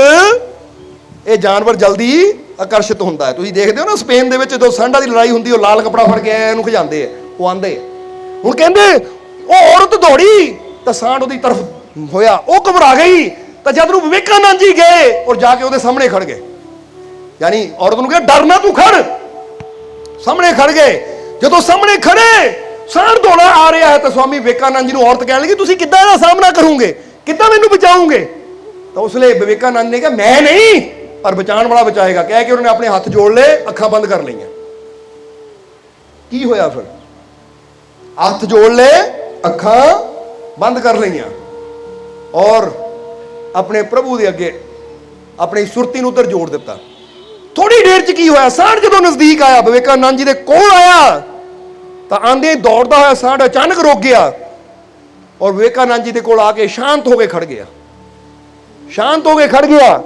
ਇਹ ਜਾਨਵਰ ਜਲਦੀ ਆਕਰਸ਼ਿਤ ਹੁੰਦਾ ਹੈ। ਤੁਸੀਂ ਦੇਖਦੇ ਹੋ ਨਾ ਸਪੇਨ ਦੇ ਵਿੱਚ ਜਦੋਂ ਸਾਂਢਾਂ ਦੀ ਲੜਾਈ ਹੁੰਦੀ, ਉਹ ਲਾਲ ਕੱਪੜਾ ਫੜ ਕੇ ਇਹਨੂੰ ਖਿਜਾਉਂਦੇ ਆ, ਉਹ ਆਂਦੇ। ਹੁਣ ਕਹਿੰਦੇ ਉਹ ਔਰਤ ਦੌੜੀ ਤਾਂ ਸਾਂਢ ਉਹਦੀ ਤਰਫ ਹੋਇਆ, ਉਹ ਘਬਰਾ ਗਈ। ਤਾਂ ਜਦ ਨੂੰ ਵਿਵੇਕਾਨੰਦ ਜੀ ਗਏ ਔਰ ਜਾ ਕੇ ਉਹਦੇ ਸਾਹਮਣੇ ਖੜ ਗਏ, ਯਾਨੀ ਔਰਤ ਨੂੰ ਕਿਹਾ ਡਰਨਾ, ਤੂੰ ਖੜ। ਸਾਹਮਣੇ ਖੜ ਗਏ। ਜਦੋਂ ਸਾਹਮਣੇ ਖੜੇ, ਸਾਂਢ ਦੌੜਾ ਆ ਰਿਹਾ ਹੈ, ਤਾਂ ਸਵਾਮੀ ਵਿਵੇਕਾਨੰਦ ਜੀ ਨੂੰ ਔਰਤ ਕਹਿਣ ਲੱਗੀ, ਤੁਸੀਂ ਕਿੱਦਾਂ ਇਹਦਾ ਸਾਹਮਣਾ ਕਰੋਗੇ, ਕਿੱਦਾਂ ਮੈਨੂੰ ਬਚਾਓਗੇ? ਤਾਂ ਉਸ ਲਈ ਵਿਵੇਕਾਨੰਦ ਨੇ ਕਿਹਾ ਮੈਂ ਨਹੀਂ, ਪਰ ਬਚਾਉਣ ਵਾਲਾ ਬਚਾਏਗਾ, ਕਹਿ ਕੇ ਉਹਨਾਂ ਨੇ ਆਪਣੇ ਹੱਥ ਜੋੜ ਲਏ, ਅੱਖਾਂ ਬੰਦ ਕਰ ਲਈਆਂ। ਕੀ ਹੋਇਆ ਫਿਰ? ਹੱਥ ਜੋੜ ਲਏ, ਅੱਖਾਂ ਬੰਦ ਕਰ ਲਈਆਂ, ਔਰ ਆਪਣੇ ਪ੍ਰਭੂ ਦੇ ਅੱਗੇ ਆਪਣੀ ਸੁਰਤੀ ਨੂੰ ਉੱਧਰ ਜੋੜ ਦਿੱਤਾ। ਥੋੜੀ ਦੇਰ 'ਚ ਕੀ ਹੋਇਆ, ਸਾਂਢ ਜਦੋਂ ਨਜ਼ਦੀਕ ਆਇਆ, ਵਿਵੇਕਾਨੰਦ ਜੀ ਦੇ ਕੋਲ ਆਇਆ, ਤਾਂ ਆਂਦੇ ਦੌੜਦਾ ਹੋਇਆ ਸਾਂਢ ਅਚਾਨਕ ਰੁਕ ਗਿਆ, ਔਰ ਵਿਵੇਕਾਨੰਦ ਜੀ ਦੇ ਕੋਲ ਆ ਕੇ ਸ਼ਾਂਤ ਹੋ ਕੇ ਖੜ ਗਿਆ। ਸ਼ਾਂਤ ਹੋ ਕੇ ਖੜ ਗਿਆ।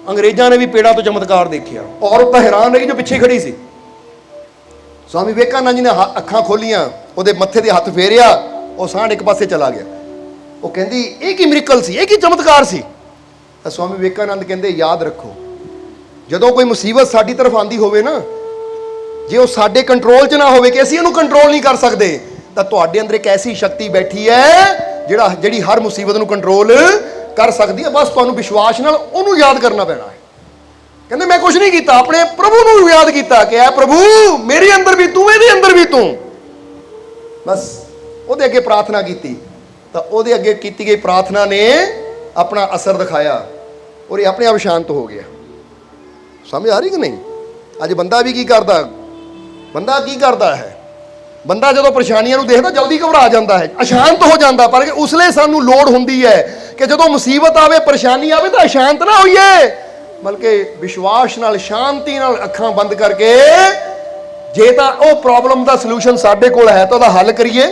ਅੰਗਰੇਜ਼ਾਂ ਨੇ ਵੀ ਪੇੜਾਂ ਤੋਂ ਚਮਤਕਾਰ ਦੇਖਿਆ। ਔਰਤ ਤਾਂ ਹੈਰਾਨ ਰਹੀ ਜੋ ਪਿੱਛੇ ਖੜੀ ਸੀ। ਸਵਾਮੀ ਵਿਵੇਕਾਨੰਦ ਜੀ ਨੇ ਅੱਖਾਂ ਖੋਲੀਆਂ, ਉਹਦੇ ਮੱਥੇ ਤੇ ਹੱਥ ਫੇਰਿਆ, ਉਹ ਸਾਂਢ ਇੱਕ ਪਾਸੇ ਚਲਾ ਗਿਆ। ਉਹ ਕਹਿੰਦੀ ਇਹ ਕੀ ਮਿਰਕਲ ਸੀ, ਇਹ ਕੀ ਚਮਤਕਾਰ ਸੀ? ਤਾਂ ਸਵਾਮੀ ਵਿਵੇਕਾਨੰਦ ਕਹਿੰਦੇ ਯਾਦ ਰੱਖੋ, ਜਦੋਂ ਕੋਈ ਮੁਸੀਬਤ ਸਾਡੀ ਤਰਫ ਆਂਦੀ ਹੋਵੇ ਨਾ, ਜੇ ਉਹ ਸਾਡੇ ਕੰਟਰੋਲ 'ਚ ਨਾ ਹੋਵੇ, ਕਿ ਅਸੀਂ ਉਹਨੂੰ ਕੰਟਰੋਲ ਨਹੀਂ ਕਰ ਸਕਦੇ, ਤਾਂ ਤੁਹਾਡੇ ਅੰਦਰ ਇੱਕ ਐਸੀ ਸ਼ਕਤੀ ਬੈਠੀ ਹੈ ਜਿਹੜੀ ਹਰ ਮੁਸੀਬਤ ਨੂੰ ਕੰਟਰੋਲ ਕਰ ਸਕਦੀ ਹੈ। ਬਸ ਤੁਹਾਨੂੰ ਵਿਸ਼ਵਾਸ ਨਾਲ ਉਹਨੂੰ ਯਾਦ ਕਰਨਾ ਪੈਣਾ ਹੈ। ਕਹਿੰਦੇ ਮੈਂ ਕੁਝ ਨਹੀਂ ਕੀਤਾ, ਆਪਣੇ ਪ੍ਰਭੂ ਨੂੰ ਯਾਦ ਕੀਤਾ ਕਿ ਐ ਪ੍ਰਭੂ ਮੇਰੇ ਅੰਦਰ ਵੀ ਤੂੰ, ਇਹਦੇ ਅੰਦਰ ਵੀ ਤੂੰ। ਬਸ ਉਹਦੇ ਅੱਗੇ ਪ੍ਰਾਰਥਨਾ ਕੀਤੀ, ਤਾਂ ਉਹਦੇ ਅੱਗੇ ਕੀਤੀ ਗਈ ਪ੍ਰਾਰਥਨਾ ਨੇ ਆਪਣਾ ਅਸਰ ਦਿਖਾਇਆ, ਔਰ ਇਹ ਆਪਣੇ ਆਪ ਸ਼ਾਂਤ ਹੋ ਗਿਆ। ਸਮਝ ਆ ਰਹੀ ਕਿ ਨਹੀਂ? ਅੱਜ ਬੰਦਾ ਵੀ ਕੀ ਕਰਦਾ ਹੈ, ਬੰਦਾ ਜਦੋਂ ਪਰੇਸ਼ਾਨੀਆਂ ਨੂੰ ਦੇਖਦਾ ਜਲਦੀ ਘਬਰਾ ਜਾਂਦਾ ਹੈ, ਅਸ਼ਾਂਤ ਹੋ ਜਾਂਦਾ। ਪਰ ਉਸ ਲਈ ਸਾਨੂੰ ਲੋੜ ਹੁੰਦੀ ਹੈ ਕਿ ਜਦੋਂ ਮੁਸੀਬਤ ਆਵੇ, ਪਰੇਸ਼ਾਨੀ ਆਵੇ, ਤਾਂ ਅਸ਼ਾਂਤ ਨਾ ਹੋਈਏ, ਬਲਕਿ ਵਿਸ਼ਵਾਸ ਨਾਲ, ਸ਼ਾਂਤੀ ਨਾਲ ਅੱਖਾਂ ਬੰਦ ਕਰਕੇ, ਜੇ ਤਾਂ ਉਹ ਪ੍ਰੋਬਲਮ ਦਾ ਸੋਲੂਸ਼ਨ ਸਾਡੇ ਕੋਲ ਹੈ ਤਾਂ ਉਹਦਾ ਹੱਲ ਕਰੀਏ।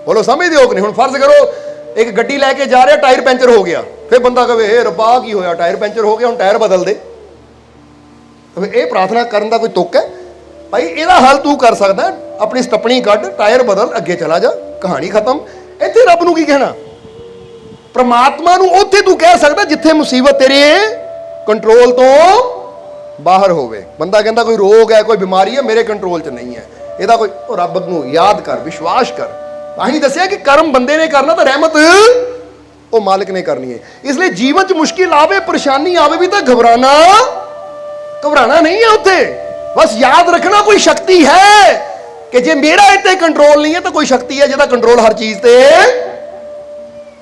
ਬੋਲੋ ਸਮਝਦੇ ਹੋ ਕਿ ਨਹੀਂ? ਹੁਣ ਫਰਜ਼ ਕਰੋ ਇੱਕ ਗੱਡੀ ਲੈ ਕੇ ਜਾ ਰਿਹਾ, ਟਾਇਰ ਪੈਂਚਰ ਹੋ ਗਿਆ, ਫਿਰ ਬੰਦਾ ਕਹੇ ਹੇ ਰੱਬਾ ਕੀ ਹੋਇਆ, ਟਾਇਰ ਪੈਂਚਰ ਹੋ ਗਿਆ, ਹੁਣ ਟਾਇਰ ਬਦਲ ਦੇ। ਇਹ ਪ੍ਰਾਰਥਨਾ ਕਰਨ ਦਾ ਕੋਈ ਤੁੱਕ ਹੈ? ਭਾਈ ਇਹਦਾ ਹੱਲ ਤੂੰ ਕਰ ਸਕਦਾ, ਆਪਣੀ ਸਟੱਪਣੀ ਕੱਢ, ਟਾਇਰ ਬਦਲ, ਅੱਗੇ ਚਲਾ ਜਾ, ਕਹਾਣੀ ਖਤਮ। ਇੱਥੇ ਰੱਬ ਨੂੰ ਕੀ ਕਹਿਣਾ? ਪ੍ਰਮਾਤਮਾ ਨੂੰ ਉੱਥੇ ਤੂੰ ਕਹਿ ਸਕਦਾ ਜਿੱਥੇ ਮੁਸੀਬਤ ਤੇਰੇ ਕੰਟਰੋਲ ਤੋਂ ਬਾਹਰ ਹੋਵੇ। ਬੰਦਾ ਕਹਿੰਦਾ ਕੋਈ ਰੋਗ ਹੈ, ਕੋਈ ਬਿਮਾਰੀ ਹੈ, ਮੇਰੇ ਕੰਟਰੋਲ 'ਚ ਨਹੀਂ ਹੈ, ਇਹਦਾ ਕੋਈ, ਰੱਬ ਨੂੰ ਯਾਦ ਕਰ, ਵਿਸ਼ਵਾਸ ਕਰ। ਤਾਂ ਹੀ ਦੱਸਿਆ ਕਿ ਕਰਮ ਬੰਦੇ ਨੇ ਕਰਨਾ ਤਾਂ ਰਹਿਮਤ ਉਹ ਮਾਲਿਕ ਨੇ ਕਰਨੀ ਹੈ। ਇਸ ਲਈ ਜੀਵਨ 'ਚ ਮੁਸ਼ਕਿਲ ਆਵੇ, ਪਰੇਸ਼ਾਨੀ ਆਵੇ ਵੀ ਤਾਂ ਘਬਰਾਣਾ ਨਹੀਂ ਹੈ ਉੱਥੇ। ਬਸ ਯਾਦ ਰੱਖਣਾ ਕੋਈ ਸ਼ਕਤੀ ਹੈ ਕਿ ਜੇ ਮੇਰਾ ਇੱਥੇ ਕੰਟਰੋਲ ਨਹੀਂ ਹੈ ਤਾਂ ਕੋਈ ਸ਼ਕਤੀ ਹੈ ਜਿਹਦਾ ਕੰਟਰੋਲ ਹਰ ਚੀਜ਼ ਤੇ।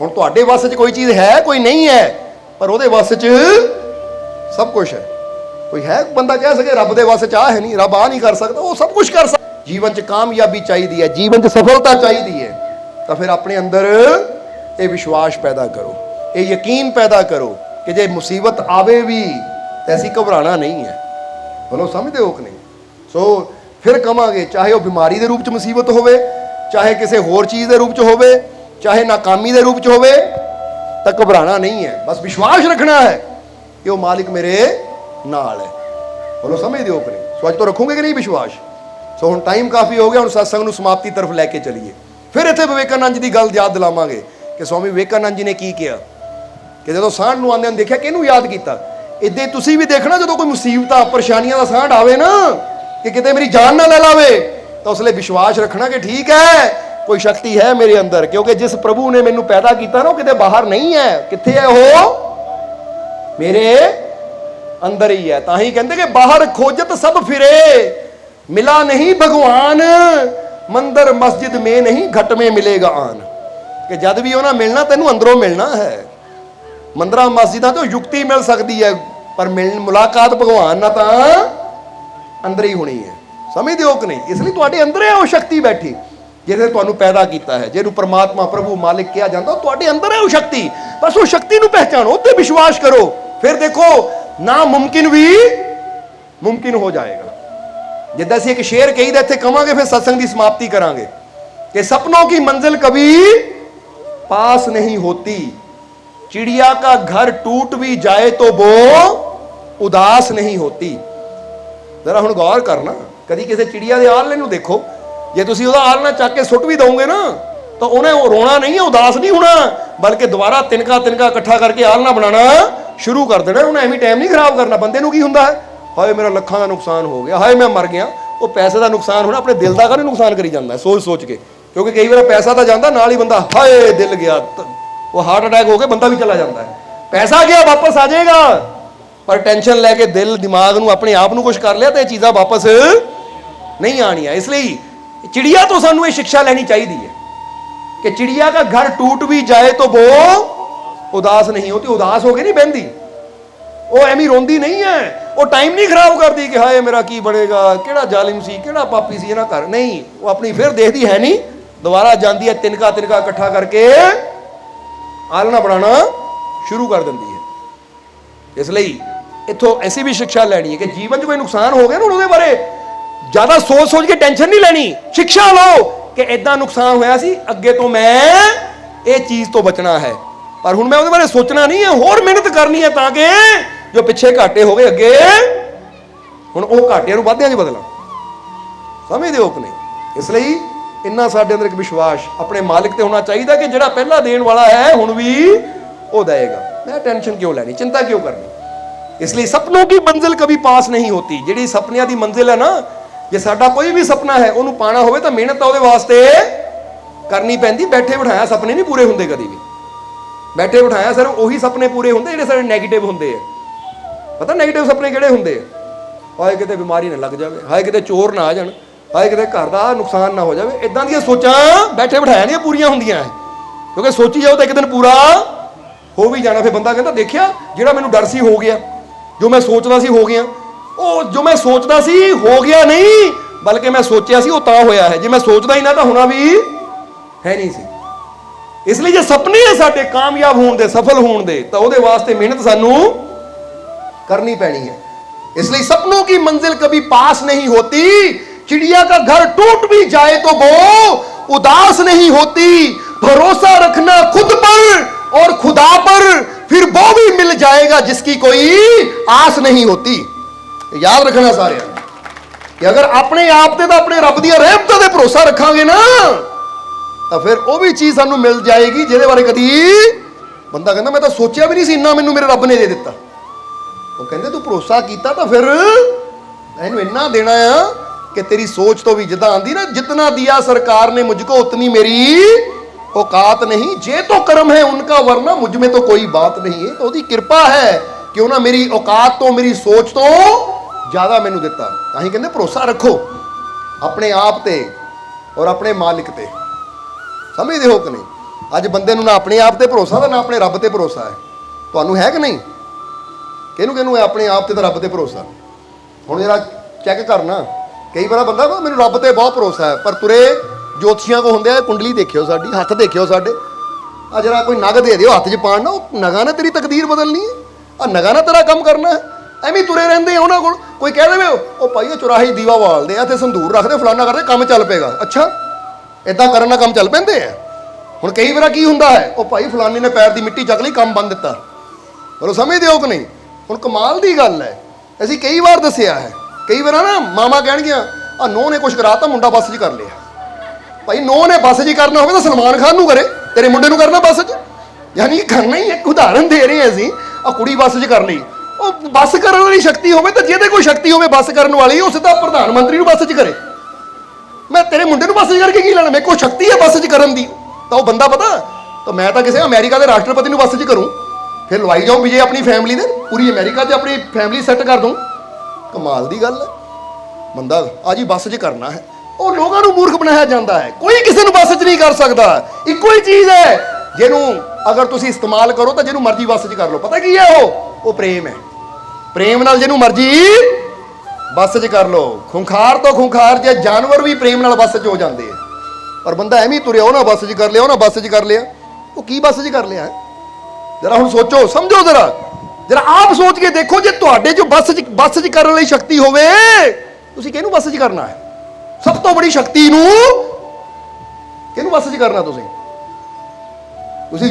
ਹੁਣ ਤੁਹਾਡੇ ਵੱਸ 'ਚ ਕੋਈ ਚੀਜ਼ ਹੈ, ਕੋਈ ਨਹੀਂ ਹੈ, ਪਰ ਉਹਦੇ ਵੱਸ 'ਚ ਸਭ ਕੁਝ ਹੈ। ਕੋਈ ਹੈ ਬੰਦਾ ਕਹਿ ਸਕੇ ਰੱਬ ਦੇ ਵੱਸ 'ਚ ਆ ਹੈ ਨਹੀਂ, ਰੱਬ ਆ ਨਹੀਂ ਕਰ ਸਕਦਾ, ਉਹ ਸਭ ਕੁਝ ਕਰ ਸਕਦਾ। ਜੀਵਨ 'ਚ ਕਾਮਯਾਬੀ ਚਾਹੀਦੀ ਹੈ, ਜੀਵਨ 'ਚ ਸਫਲਤਾ ਚਾਹੀਦੀ ਹੈ, ਤਾਂ ਫਿਰ ਆਪਣੇ ਅੰਦਰ ਇਹ ਵਿਸ਼ਵਾਸ ਪੈਦਾ ਕਰੋ, ਇਹ ਯਕੀਨ ਪੈਦਾ ਕਰੋ ਕਿ ਜੇ ਮੁਸੀਬਤ ਆਵੇ ਵੀ ਤਾਂ ਅਸੀਂ ਘਬਰਾਣਾ ਨਹੀਂ ਹੈ। ਬੋਲੋ ਸਮਝਦੇ ਹੋ ਕਿ ਨਹੀਂ? ਸੋ ਫਿਰ ਕਵਾਂਗੇ, ਚਾਹੇ ਉਹ ਬਿਮਾਰੀ ਦੇ ਰੂਪ 'ਚ ਮੁਸੀਬਤ ਹੋਵੇ, ਚਾਹੇ ਕਿਸੇ ਹੋਰ ਚੀਜ਼ ਦੇ ਰੂਪ 'ਚ ਹੋਵੇ, ਚਾਹੇ ਨਾਕਾਮੀ ਦੇ ਰੂਪ 'ਚ ਹੋਵੇ, ਤਾਂ ਘਬਰਾਣਾ ਨਹੀਂ ਹੈ। ਬਸ ਵਿਸ਼ਵਾਸ ਰੱਖਣਾ ਹੈ ਕਿ ਉਹ ਮਾਲਿਕ ਮੇਰੇ ਨਾਲ ਹੈ। ਬੋਲੋ ਸਮਝਦੇ ਹੋ ਕਿ ਨਹੀਂ? ਸੋ ਅੱਜ ਤੋਂ ਰੱਖੋਗੇ ਕਿ ਨਹੀਂ ਵਿਸ਼ਵਾਸ? ਸੋ ਹੁਣ ਟਾਈਮ ਕਾਫੀ ਹੋ ਗਿਆ, ਹੁਣ ਸਤਸੰਗ ਨੂੰ ਸਮਾਪਤੀ ਤਰਫ ਲੈ ਕੇ ਚਲੀਏ। ਫਿਰ ਇੱਥੇ ਵਿਵੇਕਾਨੰਦ ਜੀ ਦੀ ਗੱਲ ਯਾਦ ਦਿਲਾਵਾਂਗੇ ਕਿ ਸਵਾਮੀ ਵਿਵੇਕਾਨੰਦ ਜੀ ਨੇ ਕੀ ਕਿਹਾ ਕਿ ਜਦੋਂ ਸਾਂਢ ਨੂੰ ਆਉਂਦੇ ਦੇਖਿਆ, ਕਿਹਨੂੰ ਯਾਦ ਕੀਤਾ? ਇੱਦਾਂ ਤੁਸੀਂ ਵੀ ਦੇਖਣਾ, ਜਦੋਂ ਕੋਈ ਮੁਸੀਬਤਾਂ ਪਰੇਸ਼ਾਨੀਆਂ ਦਾ ਸਾਂਢ ਆਵੇ ਨਾ ਕਿ ਕਿਤੇ ਮੇਰੀ ਜਾਨ ਨਾ ਲੈ ਲਾਵੇ, ਤਾਂ ਉਸ ਲਈ ਵਿਸ਼ਵਾਸ ਰੱਖਣਾ ਕਿ ਠੀਕ ਹੈ, ਕੋਈ ਸ਼ਕਤੀ ਹੈ ਮੇਰੇ ਅੰਦਰ, ਕਿਉਂਕਿ ਜਿਸ ਪ੍ਰਭੂ ਨੇ ਮੈਨੂੰ ਪੈਦਾ ਕੀਤਾ ਨਾ ਉਹ ਕਿਤੇ ਬਾਹਰ ਨਹੀਂ ਹੈ। ਕਿੱਥੇ ਹੈ ਉਹ? ਮੇਰੇ ਅੰਦਰ ਹੀ ਹੈ। ਤਾਂ ਹੀ ਕਹਿੰਦੇ ਕਿ ਬਾਹਰ ਖੋਜਤ ਸਭ ਫਿਰੇ, ਮਿਲਾ ਨਹੀਂ ਭਗਵਾਨ, ਮੰਦਰ ਮਸਜਿਦ में नहीं घट में मिलेगा आन। कि जद भी ਉਹ ਨਾ ਮਿਲਣਾ ਤੈਨੂੰ ਅੰਦਰੋਂ ਮਿਲਣਾ ਹੈ। ਮੰਦਰਾਂ ਮਸਜਿਦਾਂ ਤੋਂ ਯੁਕਤੀ ਮਿਲ ਸਕਦੀ ਹੈ, ਪਰ ਮੁਲਾਕਾਤ ਭਗਵਾਨ ਨਾਲ ਤਾਂ ਅੰਦਰ ਹੀ ਹੋਣੀ ਹੈ। ਸਮਝਦੇ ਹੋ ਕਿ ਨਹੀਂ? ਇਸ ਲਈ ਤੁਹਾਡੇ ਅੰਦਰ ਹੈ ਉਹ ਸ਼ਕਤੀ ਬੈਠੀ ਜਿਹਨੇ ਤੁਹਾਨੂੰ ਪੈਦਾ ਕੀਤਾ ਹੈ, ਜਿਹਨੂੰ ਪਰਮਾਤਮਾ ਪ੍ਰਭੂ ਮਾਲਿਕ ਕਿਹਾ ਜਾਂਦਾ, ਤੁਹਾਡੇ ਅੰਦਰ ਹੈ ਉਹ ਸ਼ਕਤੀ। ਬਸ ਉਹ ਸ਼ਕਤੀ ਨੂੰ ਪਹਿਚਾਨੋ, ਉੱਤੇ ਵਿਸ਼ਵਾਸ ਕਰੋ, ਫਿਰ ਦੇਖੋ ਨਾ ਮੁਮਕਿਨ ਵੀ ਮੁਮਕਿਨ ਹੋ ਜਾਏਗਾ। जिद्दां से एक शेर कही इत्थे कहांगे, फिर सत्संग की समाप्ति करांगे कि सपनों की मंजिल कभी पास नहीं होती, चिड़िया का घर टूट भी जाए तो वो उदास नहीं होती। जरा हुण गौर करना, कभी किसी चिड़िया के आलने नूं देखो, जे तुसीं उहदा आलना चक के सुट भी दोगे ना तो उन्हें रोना नहीं है, उदास नहीं होना, बल्कि दोबारा तिनका तिनका इकट्ठा करके आलना बनाना शुरू कर देना। उन्हें एवं टाइम नहीं खराब करना। बंदे नूं की हुंदा है, हाय मेरा ਲੱਖਾਂ ਦਾ ਨੁਕਸਾਨ ਹੋ ਗਿਆ, ਹਾਏ ਮੈਂ ਮਰ ਗਿਆ। ਉਹ ਪੈਸੇ ਦਾ ਨੁਕਸਾਨ ਹੋਣਾ, ਆਪਣੇ ਦਿਲ ਦਾ ਕਾਹਨੂੰ ਨੁਕਸਾਨ ਕਰੀ ਜਾਂਦਾ ਸੋਚ ਸੋਚ ਕੇ, ਕਿਉਂਕਿ ਕਈ ਵਾਰ ਪੈਸਾ ਤਾਂ ਜਾਂਦਾ ਨਾਲ ਹੀ ਬੰਦਾ ਹਾਏ ਦਿਲ ਗਿਆ, ਉਹ ਹਾਰਟ ਅਟੈਕ ਹੋ ਕੇ ਬੰਦਾ ਵੀ ਚਲਾ ਜਾਂਦਾ ਹੈ। ਪੈਸਾ ਗਿਆ ਵਾਪਸ ਆ ਜਾਏਗਾ, ਪਰ ਟੈਨਸ਼ਨ ਲੈ ਕੇ ਦਿਲ ਦਿਮਾਗ ਨੂੰ ਆਪਣੇ ਆਪ ਨੂੰ ਕੁਝ ਕਰ ਲਿਆ ਤੇ ਇਹ ਚੀਜ਼ਾਂ ਵਾਪਸ ਨਹੀਂ ਆਣੀਆਂ। ਇਸ ਲਈ ਚਿੜੀਆ ਤੋਂ ਸਾਨੂੰ ਇਹ ਸਿੱਖਿਆ ਲੈਣੀ ਚਾਹੀਦੀ ਹੈ ਕਿ ਚਿੜੀਆ ਦਾ ਘਰ ਟूट भी जाए तो वो उदास नहीं होती। उदास हो के नहीं बहती, वो एवं रोंदी नहीं है, वो टाइम नहीं खराब करती कि हाय मेरा की बनेगा, केड़ा जालिम सी, केड़ा पापी सी ना कर, नहीं, वो अपनी फिर देखती है नहीं, दोबारा जाती है, तिनका तिनका इकट्ठा करके आलना बनाना शुरू कर देती है। इसलिए इत्थों ऐसी भी शिक्षा लैनी है कि जीवन च कोई नुकसान हो गया ना, उहदे बारे ज्यादा सोच सोच के टेंशन नहीं लेनी, शिक्षा लो कि इदां नुकसान होया सी, अगे तो मैं ये चीज तो बचना है, पर हुण मैं उहदे बारे सोचना नहीं है, होर मेहनत करनी है ताकि जो पिछे घाटे हो गए अगे हुण वो घाटियां नूं वाधियां च बदलां। समझदे हो कि नहीं? इसलिए इन्ना साडे अंदर एक विश्वास अपने मालिक ते होना चाहिए कि जिहड़ा पहला देण वाला है हुण भी वो देगा। मैं टेंशन क्यों लैनी, चिंता क्यों करनी? इसलिए सपनों की मंजिल कभी पास नहीं होती। जिहड़ी सपनियां दी मंजिल है ना, जे साडा कोई भी सपना है उहनूं पाना होवे तां मेहनत तां उहदे वास्ते करनी पैंदी। बैठे बिठाया सपने नहीं पूरे हुंदे कदी भी, बैठे बिठाया सिर्फ ਉਹੀ सपने पूरे हुंदे ਜਿਹੜੇ ਸਾਡੇ ਨੈਗੇਟਿਵ ਹੁੰਦੇ ਆ। पता नैगेटिव सपने किहड़े हुंदे आ? हाए किते बीमारी ना लग जाए, हाए किते चोर ना आ जाण, हाए किते घर दा नुकसान ना हो जाए। इदां ਦੀਆਂ सोचां बैठे बिठाया नहीं पूरीਆਂ ਹੁੰਦੀਆਂ है, क्योंकि सोची जाओ तो एक दिन पूरा हो भी जाना। फिर बंदा कहता देखिया जिहड़ा मैनूं डर सी हो गया, जो मैं सोचदा सी हो गया, ਉਹ जो मैं सोचदा सी हो गया नहीं, बल्कि मैं सोचिया सी वो तां होया है, जे मैं सोचदा ही ना तो होना भी है नहीं सी। इसलिए जे सपने है साडे कामयाब होण दे, सफल होण दे, तां ਉਹਦੇ वास्ते मेहनत सानू करनी पैनी है। इसलिए सपनों की मंजिल कभी पास नहीं होती, चिड़िया का घर टूट भी जाए तो वो उदास नहीं होती। भरोसा रखना खुद पर और खुदा पर, फिर वो भी मिल जाएगा जिसकी कोई आस नहीं होती। याद रखना सारे कि अगर अपने आप ते अपने रब दी रहमत ते भरोसा रखांगे ना, तो फिर वो भी चीज सानू मिल जाएगी जिहदे बारे कदी बंदा कहंदा मैं तो सोचिया भी नहीं सी, इन्ना मैनू मेरे रब ने दे दिता। वो कहते तू भरोसा किया तो फिर मैनू इन्ना देना है कि तेरी सोच तो भी जिदा आंदी ना, जितना दिया सरकार ने मुझको उतनी मेरी औकात नहीं, जे तो कर्म है उनका, वरना मुझ में तो कोई बात नहीं है। तो ਉਹਦੀ ਕਿਰਪਾ ਹੈ ਕਿ ਉਹਨਾਂ ਮੇਰੀ ਔਕਾਤ ਤੋਂ, ਮੇਰੀ ਸੋਚ ਤੋਂ ਜ਼ਿਆਦਾ ਮੈਨੂੰ ਦਿੱਤਾ। ਤਾਂ ਹੀ ਕਹਿੰਦੇ ਭਰੋਸਾ ਰੱਖੋ ਆਪਣੇ ਆਪ ਤੇ ਔਰ ਆਪਣੇ ਮਾਲਿਕ ਤੇ। ਸਮਝਦੇ ਹੋ ਕਿ ਨਹੀਂ? ਅੱਜ ਬੰਦੇ ਨੂੰ ਨਾ ਆਪਣੇ ਆਪ ਤੇ ਭਰੋਸਾ ਤੇ ਨਾ ਆਪਣੇ ਰੱਬ ਤੇ ਭਰੋਸਾ ਹੈ। ਤੁਹਾਨੂੰ ਹੈ ਕਿ ਨਹੀਂ? ਕਿਹਨੂੰ ਕਿਹਨੂੰ ਹੈ ਆਪਣੇ ਆਪ ਤੇ ਤਾਂ ਰੱਬ ਤੇ ਭਰੋਸਾ? ਹੁਣ ਜਰਾ ਚੈੱਕ ਕਰਨਾ, ਕਈ ਵਾਰ ਬੰਦਾ ਮੈਨੂੰ ਰੱਬ ਤੇ ਬਹੁਤ ਭਰੋਸਾ ਹੈ, ਪਰ ਤੁਰੇ ਜੋਤਸ਼ੀਆਂ ਕੋ ਹੁੰਦੇ ਆ, ਕੁੰਡਲੀ ਦੇਖਿਓ ਸਾਡੀ, ਹੱਥ ਦੇਖਿਓ ਸਾਡੇ, ਆ ਜਰਾ ਕੋਈ ਨਗ ਦੇ ਦਿਓ ਹੱਥ 'ਚ ਪਾਣ ਨਾ, ਉਹ ਨਗਾਂ ਨੇ ਤੇਰੀ ਤਕਦੀਰ ਬਦਲਣੀ ਹੈ, ਆ ਨਗਾਂ ਨੇ ਤੇਰਾ ਕੰਮ ਕਰਨਾ ਹੈ। ਐਵੇਂ ਤੁਰੇ ਰਹਿੰਦੇ ਆ ਉਹਨਾਂ ਕੋਲ। ਕੋਈ ਕਹਿ ਦੇਵੇ ਉਹ ਭਾਈ ਇਹ ਚੁਰਾਹੇ ਦੀਵਾ ਬਾਲਦੇ ਆ ਤੇ ਸੰਧੂਰ ਰੱਖਦੇ, ਫਲਾਨਾ ਕਰਦੇ, ਕੰਮ ਚੱਲ ਪਏਗਾ। ਅੱਛਾ, ਇਦਾਂ ਕਰਨ ਨਾਲ ਕੰਮ ਚੱਲ ਪੈਂਦੇ ਆ? ਹੁਣ ਕਈ ਵਾਰ ਕੀ ਹੁੰਦਾ ਹੈ, ਉਹ ਭਾਈ ਫਲਾਨੇ ਨੇ ਪੈਰ ਦੀ ਮਿੱਟੀ ਚੱਕ ਲਈ, ਕੰਮ ਬੰਦ ਦਿੱਤਾ। ਪਰ ਸਮਝਦੇ ਹੋ ਕਿ ਨਹੀਂ? ਹੁਣ ਕਮਾਲ ਦੀ ਗੱਲ ਹੈ, ਅਸੀਂ ਕਈ ਵਾਰ ਦੱਸਿਆ ਹੈ, ਕਈ ਵਾਰ ਨਾ ਮਾਮਾ ਕਹਿਣਗੀਆਂ ਆ ਨੋਹ ਨੇ ਕੁਛ ਕਰਾਤਾ, ਮੁੰਡਾ ਬੱਸ 'ਚ ਕਰ ਲਿਆ। ਭਾਈ ਨੋਹ ਨੇ ਬੱਸ 'ਚ ਕਰਨਾ ਹੋਵੇ ਤਾਂ ਸਲਮਾਨ ਖਾਨ ਨੂੰ ਕਰੇ, ਤੇਰੇ ਮੁੰਡੇ ਨੂੰ ਕਰਨਾ ਬੱਸ 'ਚ? ਯਾਨੀ ਕਰਨਾ ਹੀ ਇੱਕ ਉਦਾਹਰਨ ਦੇ ਰਹੇ ਅਸੀਂ, ਆ ਕੁੜੀ ਬੱਸ 'ਚ ਕਰ ਲਈ। ਉਹ ਬੱਸ ਕਰਨ ਵਾਲੀ ਸ਼ਕਤੀ ਹੋਵੇ ਤਾਂ ਜਿਹਦੇ ਕੋਈ ਸ਼ਕਤੀ ਹੋਵੇ ਬੱਸ ਕਰਨ ਵਾਲੀ, ਉਹ ਸਿੱਧਾ ਪ੍ਰਧਾਨ ਮੰਤਰੀ ਨੂੰ ਬੱਸ 'ਚ ਕਰੇ। ਮੈਂ ਤੇਰੇ ਮੁੰਡੇ ਨੂੰ ਬੱਸ 'ਚ ਕਰਕੇ ਕੀ ਲੈਣਾ? ਮੇਰੇ ਕੋਲ ਸ਼ਕਤੀ ਹੈ ਬੱਸ 'ਚ ਕਰਨ ਦੀ। ਤਾਂ ਉਹ ਬੰਦਾ ਪਤਾ, ਤਾਂ ਮੈਂ ਤਾਂ ਕਿਸੇ ਅਮਰੀਕਾ ਦੇ ਰਾਸ਼ਟਰਪਤੀ ਨੂੰ ਬੱਸ 'ਚ ਕਰੂੰ, ਫਿਰ ਲਵਾਈ ਜਾਊਂ ਵਿਜੇ ਆਪਣੀ ਫੈਮਿਲੀ ਦੇ, ਪੂਰੀ ਅਮਰੀਕਾ 'ਚ ਆਪਣੀ ਫੈਮਿਲੀ ਸੈੱਟ ਕਰ ਦੂੰ। ਕਮਾਲ ਦੀ ਗੱਲ ਹੈ। ਬੰਦਾ ਆ ਜੀ ਬੱਸ 'ਚ ਕਰਨਾ ਹੈ, ਉਹ ਲੋਕਾਂ ਨੂੰ ਮੂਰਖ ਬਣਾਇਆ ਜਾਂਦਾ ਹੈ। ਕੋਈ ਕਿਸੇ ਨੂੰ ਬੱਸ 'ਚ ਨਹੀਂ ਕਰ ਸਕਦਾ। ਇੱਕੋ ਹੀ ਚੀਜ਼ ਹੈ, ਜਿਹਨੂੰ ਅਗਰ ਤੁਸੀਂ ਇਸਤੇਮਾਲ ਕਰੋ ਤਾਂ ਜਿਹਨੂੰ ਮਰਜ਼ੀ ਬੱਸ 'ਚ ਕਰ ਲਓ। ਪਤਾ ਕੀ ਹੈ ਉਹ ਪ੍ਰੇਮ ਹੈ। ਪ੍ਰੇਮ ਨਾਲ ਜਿਹਨੂੰ ਮਰਜ਼ੀ ਬੱਸ 'ਚ ਕਰ ਲਓ। ਖੁੰਖਾਰ ਤੋਂ ਖੁੰਖਾਰ ਜੇ ਜਾਨਵਰ ਵੀ ਪ੍ਰੇਮ ਨਾਲ ਬੱਸ 'ਚ ਹੋ ਜਾਂਦੇ ਆ। ਪਰ ਬੰਦਾ ਐਵੇਂ ਹੀ ਤੁਰਿਆ, ਉਹ ਨਾ ਬੱਸ 'ਚ ਕਰ ਲਿਆ, ਉਹ ਨਾ ਬੱਸ 'ਚ ਕਰ ਲਿਆ। ਉਹ ਕੀ ਬੱਸ 'ਚ ਕਰ ਲਿਆ? ਜਰਾ ਹੁਣ ਸੋਚੋ, ਸਮਝੋ, ਜਰਾ ਆਪ ਸੋਚ ਕੇ ਦੇਖੋ, ਜੇ ਤੁਹਾਡੇ 'ਚ ਬੱਸ 'ਚ ਕਰਨ ਲਈ ਸ਼ਕਤੀ ਹੋਵੇ, ਤੁਸੀਂ ਕਿਹਨੂੰ ਬੱਸ 'ਚ ਕਰਨਾ ਹੈ? ਸਭ ਤੋਂ ਬੜੀ ਸ਼ਕਤੀ ਨੂੰ ਕਿਹਨੂੰ ਬੱਸ 'ਚ ਕਰਨਾ? ਤੁਸੀਂ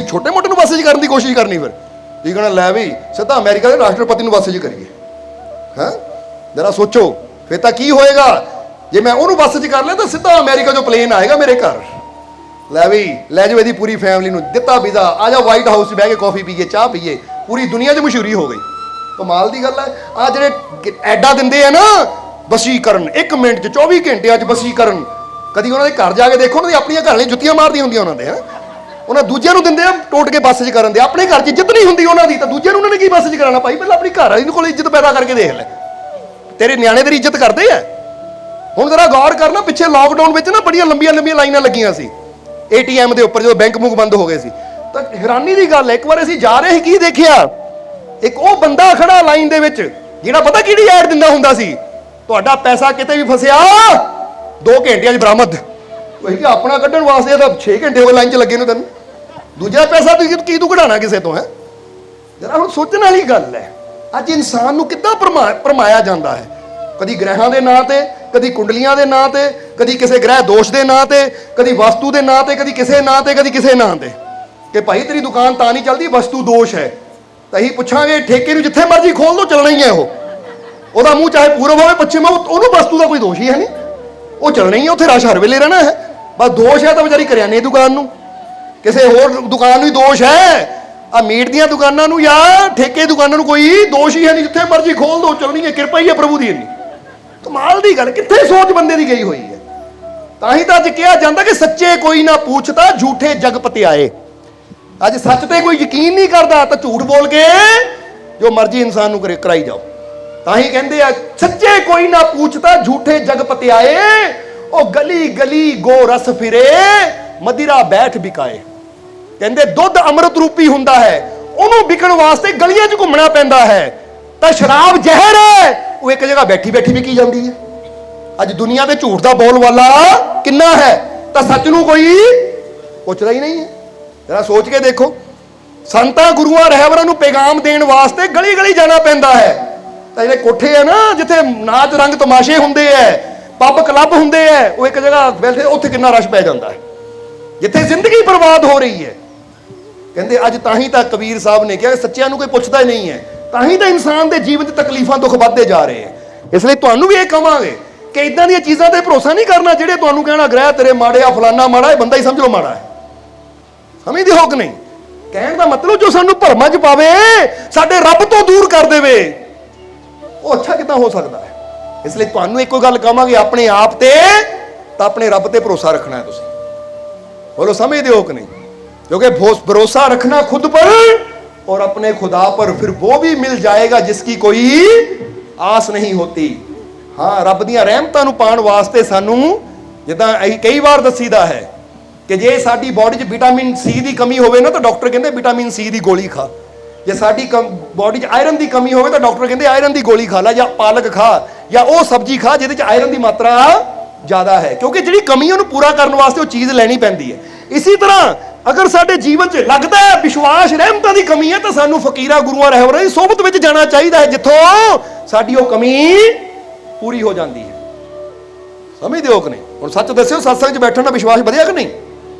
ਛੋਟੇ ਮੋਟੇ ਨੂੰ ਬੱਸ 'ਚ ਕਰਨ ਦੀ ਕੋਸ਼ਿਸ਼ ਕਰਨੀ। ਫਿਰ ਤੁਸੀਂ ਕਹਿਣਾ ਲੈ ਵੀ ਸਿੱਧਾ ਅਮਰੀਕਾ ਦੇ ਰਾਸ਼ਟਰਪਤੀ ਨੂੰ ਬੱਸ 'ਚ ਕਰੀਏ। ਹੈਂ, ਜਰਾ ਸੋਚੋ, ਫਿਰ ਤਾਂ ਕੀ ਹੋਏਗਾ? ਜੇ ਮੈਂ ਉਹਨੂੰ ਬੱਸ 'ਚ ਕਰ ਲਿਆ ਤਾਂ ਸਿੱਧਾ ਅਮਰੀਕਾ 'ਚੋਂ ਪਲੇਨ ਆਏਗਾ ਮੇਰੇ ਘਰ, ਲੈ ਵੀ ਲੈ ਜਾਓ ਇਹਦੀ ਪੂਰੀ ਫੈਮਿਲੀ ਨੂੰ, ਦਿੱਤਾ ਵੀਜ਼ਾ, ਆ ਜਾ ਵਾਈਟ ਹਾਊਸ 'ਚ ਬਹਿ ਕੇ ਕਾਫੀ ਪੀਏ, ਚਾਹ ਪੀਏ, ਪੂਰੀ ਦੁਨੀਆ 'ਚ ਮਸ਼ਹੂਰੀ ਹੋ ਗਈ। ਕਮਾਲ ਦੀ ਗੱਲ ਹੈ। ਆ ਜਿਹੜੇ ਐਡਾ ਦਿੰਦੇ ਆ ਨਾ ਵਸੀਕਰਨ, 1 ਮਿੰਟ 'ਚ 24 ਘੰਟਿਆਂ 'ਚ ਵਸੀਕਰਨ, ਕਦੀ ਉਹਨਾਂ ਦੇ ਘਰ ਜਾ ਕੇ ਦੇਖੋ, ਉਹਨਾਂ ਦੀ ਆਪਣੀਆਂ ਘਰ ਵਾਲੀਆਂ ਜੁੱਤੀਆਂ ਮਾਰਦੀਆਂ ਹੁੰਦੀਆਂ ਉਹਨਾਂ ਦੇ। ਹੈ, ਉਹਨਾਂ ਦੂਜਿਆਂ ਨੂੰ ਦਿੰਦੇ ਆ ਟੋਟ ਕੇ ਬੱਸ 'ਚ ਕਰਨ ਦੇ। ਆਪਣੇ ਘਰ 'ਚ ਇੱਜ਼ਤ ਨਹੀਂ ਹੁੰਦੀ ਉਹਨਾਂ ਦੀ, ਤਾਂ ਦੂਜਿਆਂ ਨੂੰ ਉਹਨਾਂ ਨੇ ਕੀ ਬੱਸ 'ਚ ਕਰਾਉਣਾ? ਭਾਈ ਪਹਿਲਾਂ ਆਪਣੀ ਘਰ ਵਾਲੀ ਕੋਲ ਇੱਜ਼ਤ ਪੈਦਾ ਕਰਕੇ ਦੇਖ ਲੈ। ਤੇਰੇ ਨਿਆਣੇ ਤੇਰੀ ਇੱਜ਼ਤ ਕਰਦੇ ਆ? ਹੁਣ ਜ਼ਰਾ ਗੌਰ ਕਰਨਾ, ਪਿੱਛੇ ਲਾਕਡਾਊਨ ਵਿੱਚ ਨਾ ਬੜੀਆਂ ਲੰਬੀਆਂ ਲਾਈਨਾਂ ਲੱਗੀਆਂ ਸੀ ATM ਦੇ ਉੱਪਰ, ਜਦੋਂ ਬੈਂਕ ਬੁੱਕ ਬੰਦ ਹੋ ਗਏ ਸੀ। ਤਾਂ ਹੈਰਾਨੀ ਦੀ ਗੱਲ ਹੈ, ਇੱਕ ਵਾਰ ਅਸੀਂ ਜਾ ਰਹੇ ਸੀ, ਕੀ ਦੇਖਿਆ? ਇੱਕ ਉਹ ਬੰਦਾ ਖੜਾ ਲਾਈਨ ਦੇ ਵਿੱਚ, ਜਿਹੜਾ ਪਤਾ ਕਿਹੜੀ ਐਡ ਦਿੰਦਾ ਹੁੰਦਾ ਸੀ? ਤੁਹਾਡਾ ਪੈਸਾ ਕਿਤੇ ਵੀ ਫਸਿਆ 2 ਘੰਟਿਆਂ 'ਚ ਬਰਾਮਦ। ਉਹੀ ਕਿ ਆਪਣਾ ਕੱਢਣ ਵਾਸਤੇ ਤਾਂ 6 ਘੰਟੇ ਹੋ ਗਏ ਲਾਈਨ 'ਚ ਲੱਗੇ ਨੂੰ ਤੈਨੂੰ। ਦੂਜਾ ਪੈਸਾ ਤੂੰ ਕਢਾਉਣਾ ਕਿਸੇ ਤੋਂ? ਹੈ ਜਰਾ ਹੁਣ ਸੋਚਣ ਵਾਲੀ ਗੱਲ ਹੈ। ਅੱਜ ਇਨਸਾਨ ਨੂੰ ਕਿੱਦਾਂ ਭਰਮਾਇਆ ਜਾਂਦਾ ਹੈ, ਕਦੀ ਗ੍ਰਹਿਾਂ ਦੇ ਨਾਂ ਤੇ, ਕਦੀ ਕੁੰਡਲੀਆਂ ਦੇ ਨਾਂ ਤੇ, ਕਦੀ ਕਿਸੇ ਗ੍ਰਹਿ ਦੋਸ਼ ਦੇ ਨਾਂ ਤੇ, ਕਦੀ ਵਸਤੂ ਦੇ ਨਾਂ ਤੇ, ਕਦੀ ਕਿਸੇ ਨਾਂ ਤੇ, ਕਦੀ ਕਿਸੇ ਨਾਂ ਤੇ, ਕਿ ਭਾਈ ਤੇਰੀ ਦੁਕਾਨ ਤਾਂ ਨਹੀਂ ਚੱਲਦੀ, ਵਸਤੂ ਦੋਸ਼ ਹੈ। ਤਾਂ ਅਸੀਂ ਪੁੱਛਾਂਗੇ ਠੇਕੇ ਨੂੰ ਜਿੱਥੇ ਮਰਜ਼ੀ ਖੋਲ ਦੋ, ਚੱਲਣਾ ਹੀ ਹੈ ਉਹਦਾ ਮੂੰਹ ਚਾਹੇ ਪੂਰਬ ਹੋਵੇ ਪੱਛਮ, ਉਹਨੂੰ ਵਸਤੂ ਦਾ ਕੋਈ ਦੋਸ਼ ਹੀ ਹੈ ਨਹੀਂ, ਉਹ ਚੱਲਣਾ ਹੀ ਹੈ, ਉੱਥੇ ਰਸ਼ ਹਰ ਵੇਲੇ ਰਹਿਣਾ ਹੈ। ਬਸ ਦੋਸ਼ ਹੈ ਤਾਂ ਵਿਚਾਰੀ ਕਰਿਆਨੇ ਦੀ ਦੁਕਾਨ ਨੂੰ, ਕਿਸੇ ਹੋਰ ਦੁਕਾਨ ਨੂੰ ਹੀ ਦੋਸ਼ ਹੈ। ਆ ਮੀਟ ਦੀਆਂ ਦੁਕਾਨਾਂ ਨੂੰ ਜਾਂ ਠੇਕੇ ਦੁਕਾਨਾਂ ਨੂੰ ਕੋਈ ਦੋਸ਼ ਹੀ ਹੈ ਨਹੀਂ, ਜਿੱਥੇ ਮਰਜ਼ੀ ਖੋਲ ਦੋ, ਚੱਲਣੀ ਹੈ। ਕਿਰਪਾ ਹੀ ਹੈ ਪ੍ਰਭੂ ਦੀ ਇੰਨੀ। ਕਮਾਲ ਦੀ ਗੱਲ, ਕਿੱਥੇ ਸੋਚ ਬੰਦੇ ਦੀ ਗਈ ਹੋਈ ਹੈ। ਤਾਂ ਹੀ ਤਾਂ ਅੱਜ ਕਿਹਾ ਜਾਂਦਾ ਕਿ ਸੱਚੇ ਕੋਈ ਨਾ ਪੁੱਛਦਾ, ਝੂਠੇ ਜਗ ਪਤਿਆਏ। ਅੱਜ ਸੱਚ ਤੇ ਕੋਈ ਯਕੀਨ ਨਹੀਂ ਕਰਦਾ ਤਾਂ ਝੂਠ ਬੋਲ ਕੇ ਜੋ ਮਰਜ਼ੀ ਇਨਸਾਨ ਨੂੰ ਕਰਾਈ ਜਾਓ। ਤਾਂ ਹੀ ਕਹਿੰਦੇ ਆ, ਸੱਚੇ ਕੋਈ ਨਾ ਪੁੱਛਦਾ, ਝੂਠੇ ਜਗ ਪਤਿਆਏ। ਉਹ ਗਲੀ ਗਲੀ ਗੋ ਰਸ ਫਿਰੇ, ਮदिरा ਬੈਠ ਬਿਕਾਏ। ਕਹਿੰਦੇ ਦੁੱਧ ਅੰਮ੍ਰਿਤ ਰੂਪੀ ਹੁੰਦਾ ਹੈ, ਉਹਨੂੰ ਵਿਕਣ ਵਾਸਤੇ ਗਲੀਆਂ 'ਚ ਘੁੰਮਣਾ ਪੈਂਦਾ ਹੈ। ਤਾਂ ਸ਼ਰਾਬ ਜ਼ਹਿਰ ਹੈ, ਉਹ ਇੱਕ ਜਗ੍ਹਾ ਬੈਠੀ ਬੈਠੀ ਵਿਕੀ ਜਾਂਦੀ ਹੈ। ਅੱਜ ਦੁਨੀਆ ਤੇ ਝੂਠ ਦਾ ਬੋਲਬਾਲਾ ਕਿੰਨਾ ਹੈ, ਤਾਂ ਸੱਚ ਨੂੰ ਕੋਈ ਪੁੱਛਦਾ ਹੀ ਨਹੀਂ ਹੈ। ਜਰਾ ਸੋਚ ਕੇ ਦੇਖੋ, ਸੰਤਾਂ ਗੁਰੂਆਂ ਰਹਿਬਰਾਂ ਨੂੰ ਪੈਗਾਮ ਦੇਣ ਵਾਸਤੇ ਗਲੀ ਗਲੀ ਜਾਣਾ ਪੈਂਦਾ ਹੈ। ਤਾਂ ਜਿਹੜੇ ਕੋਠੇ ਆ ਨਾ, ਜਿੱਥੇ ਨਾਚ ਰੰਗ ਤਮਾਸ਼ੇ ਹੁੰਦੇ ਐ, ਪੱਬ ਕਲੱਬ ਹੁੰਦੇ ਐ, ਉਹ ਇੱਕ ਜਗ੍ਹਾ ਬੈਠੇ, ਉੱਥੇ ਕਿੰਨਾ ਰਸ਼ ਪੈ ਜਾਂਦਾ ਹੈ, ਜਿੱਥੇ ਜ਼ਿੰਦਗੀ ਬਰਬਾਦ ਹੋ ਰਹੀ ਹੈ। ਕਹਿੰਦੇ ਅੱਜ ਤਾਂ ਹੀ ਤਾਂ ਕਬੀਰ ਸਾਹਿਬ ਨੇ ਕਿਹਾ, ਸੱਚਿਆਂ ਨੂੰ ਕੋਈ ਪੁੱਛਦਾ ਹੀ ਨਹੀਂ ਹੈ। ਤਾਂ ਹੀ ਤਾਂ ਇਨਸਾਨ ਦੇ ਜੀਵਨ 'ਚ ਤਕਲੀਫਾਂ ਦੁੱਖ ਵੱਧਦੇ ਜਾ ਰਹੇ ਹੈ। ਇਸ ਲਈ ਤੁਹਾਨੂੰ ਵੀ ਇਹ ਕਹਾਂਗੇ ਕਿ ਇਦਾਂ ਦੀਆਂ ਚੀਜ਼ਾਂ ਤੇ ਭਰੋਸਾ ਨਹੀਂ ਕਰਨਾ, ਜਿਹੜੇ ਤੁਹਾਨੂੰ ਕਹਿਣਾ ਗ੍ਰਹਿ ਤੇਰੇ ਮਾੜੇ ਆ, ਫਲਾਨਾ ਮਾੜਾ, ਇਹ ਬੰਦਾ ਹੀ ਸਮਝ ਲਓ ਮਾੜਾ ਹੈ। ਸਮਝਦੇ ਹੋ ਕਿ ਨਹੀਂ? ਕਹਿਣ ਦਾ ਮਤਲਬ ਜੋ ਸਾਨੂੰ ਭਰਮਾਂ 'ਚ ਪਾਵੇ, ਸਾਡੇ ਰੱਬ ਤੋਂ ਦੂਰ ਕਰ ਦੇਵੇ, ਉਹ ਅੱਛਾ ਕਿੱਦਾਂ ਹੋ ਸਕਦਾ ਹੈ? ਇਸ ਲਈ ਤੁਹਾਨੂੰ ਇੱਕੋ ਗੱਲ ਕਹਾਂਗੇ, ਆਪਣੇ ਆਪ ਤੇ ਤਾਂ ਆਪਣੇ ਰੱਬ ਤੇ ਭਰੋਸਾ ਰੱਖਣਾ ਹੈ ਤੁਸੀਂ। बोलो समझते हो कि नहीं? क्योंकि भरोसा रखना खुद पर और अपने खुदा पर, फिर वो भी मिल जाएगा जिसकी कोई आस नहीं होती। हाँ, रब ਦੀਆਂ ਰਹਿਮਤਾਂ ਨੂੰ ਪਾਉਣ ਵਾਸਤੇ ਸਾਨੂੰ ਜਿੱਦਾਂ ਅਸੀਂ ਕਈ ਵਾਰ ਦੱਸੀਦਾ ਹੈ ਕਿ ਜੇ ਸਾਡੀ ਬਾਡੀ 'ਚ ਵਿਟਾਮਿਨ ਸੀ ਦੀ ਕਮੀ ਹੋਵੇ ਨਾ ਤਾਂ ਡਾਕਟਰ ਕਹਿੰਦੇ ਵਿਟਾਮਿਨ ਸੀ ਦੀ ਗੋਲੀ ਖਾ। ਜੇ ਸਾਡੀ ਬਾਡੀ 'ਚ ਆਇਰਨ ਦੀ ਕਮੀ ਹੋਵੇ ਤਾਂ ਡਾਕਟਰ ਕਹਿੰਦੇ ਆਇਰਨ ਦੀ ਗੋਲੀ ਖਾ ਲੈ, ਜਾਂ ਪਾਲਕ ਖਾ, ਜਾਂ ਉਹ ਸਬਜ਼ੀ ਖਾ ਜਿਹਦੇ 'ਚ ਆਇਰਨ ਦੀ ਮਾਤਰਾ ਜ਼ਿਆਦਾ ਹੈ, ਕਿਉਂਕਿ ਜਿਹੜੀ ਕਮੀ ਉਹਨੂੰ ਪੂਰਾ ਕਰਨ ਵਾਸਤੇ ਉਹ ਚੀਜ਼ ਲੈਣੀ ਪੈਂਦੀ ਹੈ। ਇਸੇ ਤਰ੍ਹਾਂ ਅਗਰ ਸਾਡੇ ਜੀਵਨ 'ਚ ਲੱਗਦਾ ਹੈ ਵਿਸ਼ਵਾਸ ਰਹਿਮਤਾਂ ਦੀ ਕਮੀ ਹੈ ਤਾਂ ਸਾਨੂੰ ਫਕੀਰਾਂ ਗੁਰੂਆਂ ਰਹਿਬਰਾਂ ਦੀ ਸੋਬਤ ਵਿੱਚ ਜਾਣਾ ਚਾਹੀਦਾ ਹੈ, ਜਿੱਥੋਂ ਸਾਡੀ ਉਹ ਕਮੀ ਪੂਰੀ ਹੋ ਜਾਂਦੀ ਹੈ। ਸਮਝਦੇ ਹੋ ਕਿ ਨਹੀਂ? ਹੁਣ ਸੱਚ ਦੱਸਿਓ, ਸਤਸੰਗ 'ਚ ਬੈਠਣ ਦਾ ਵਿਸ਼ਵਾਸ ਵਧਿਆ ਕਿ ਨਹੀਂ?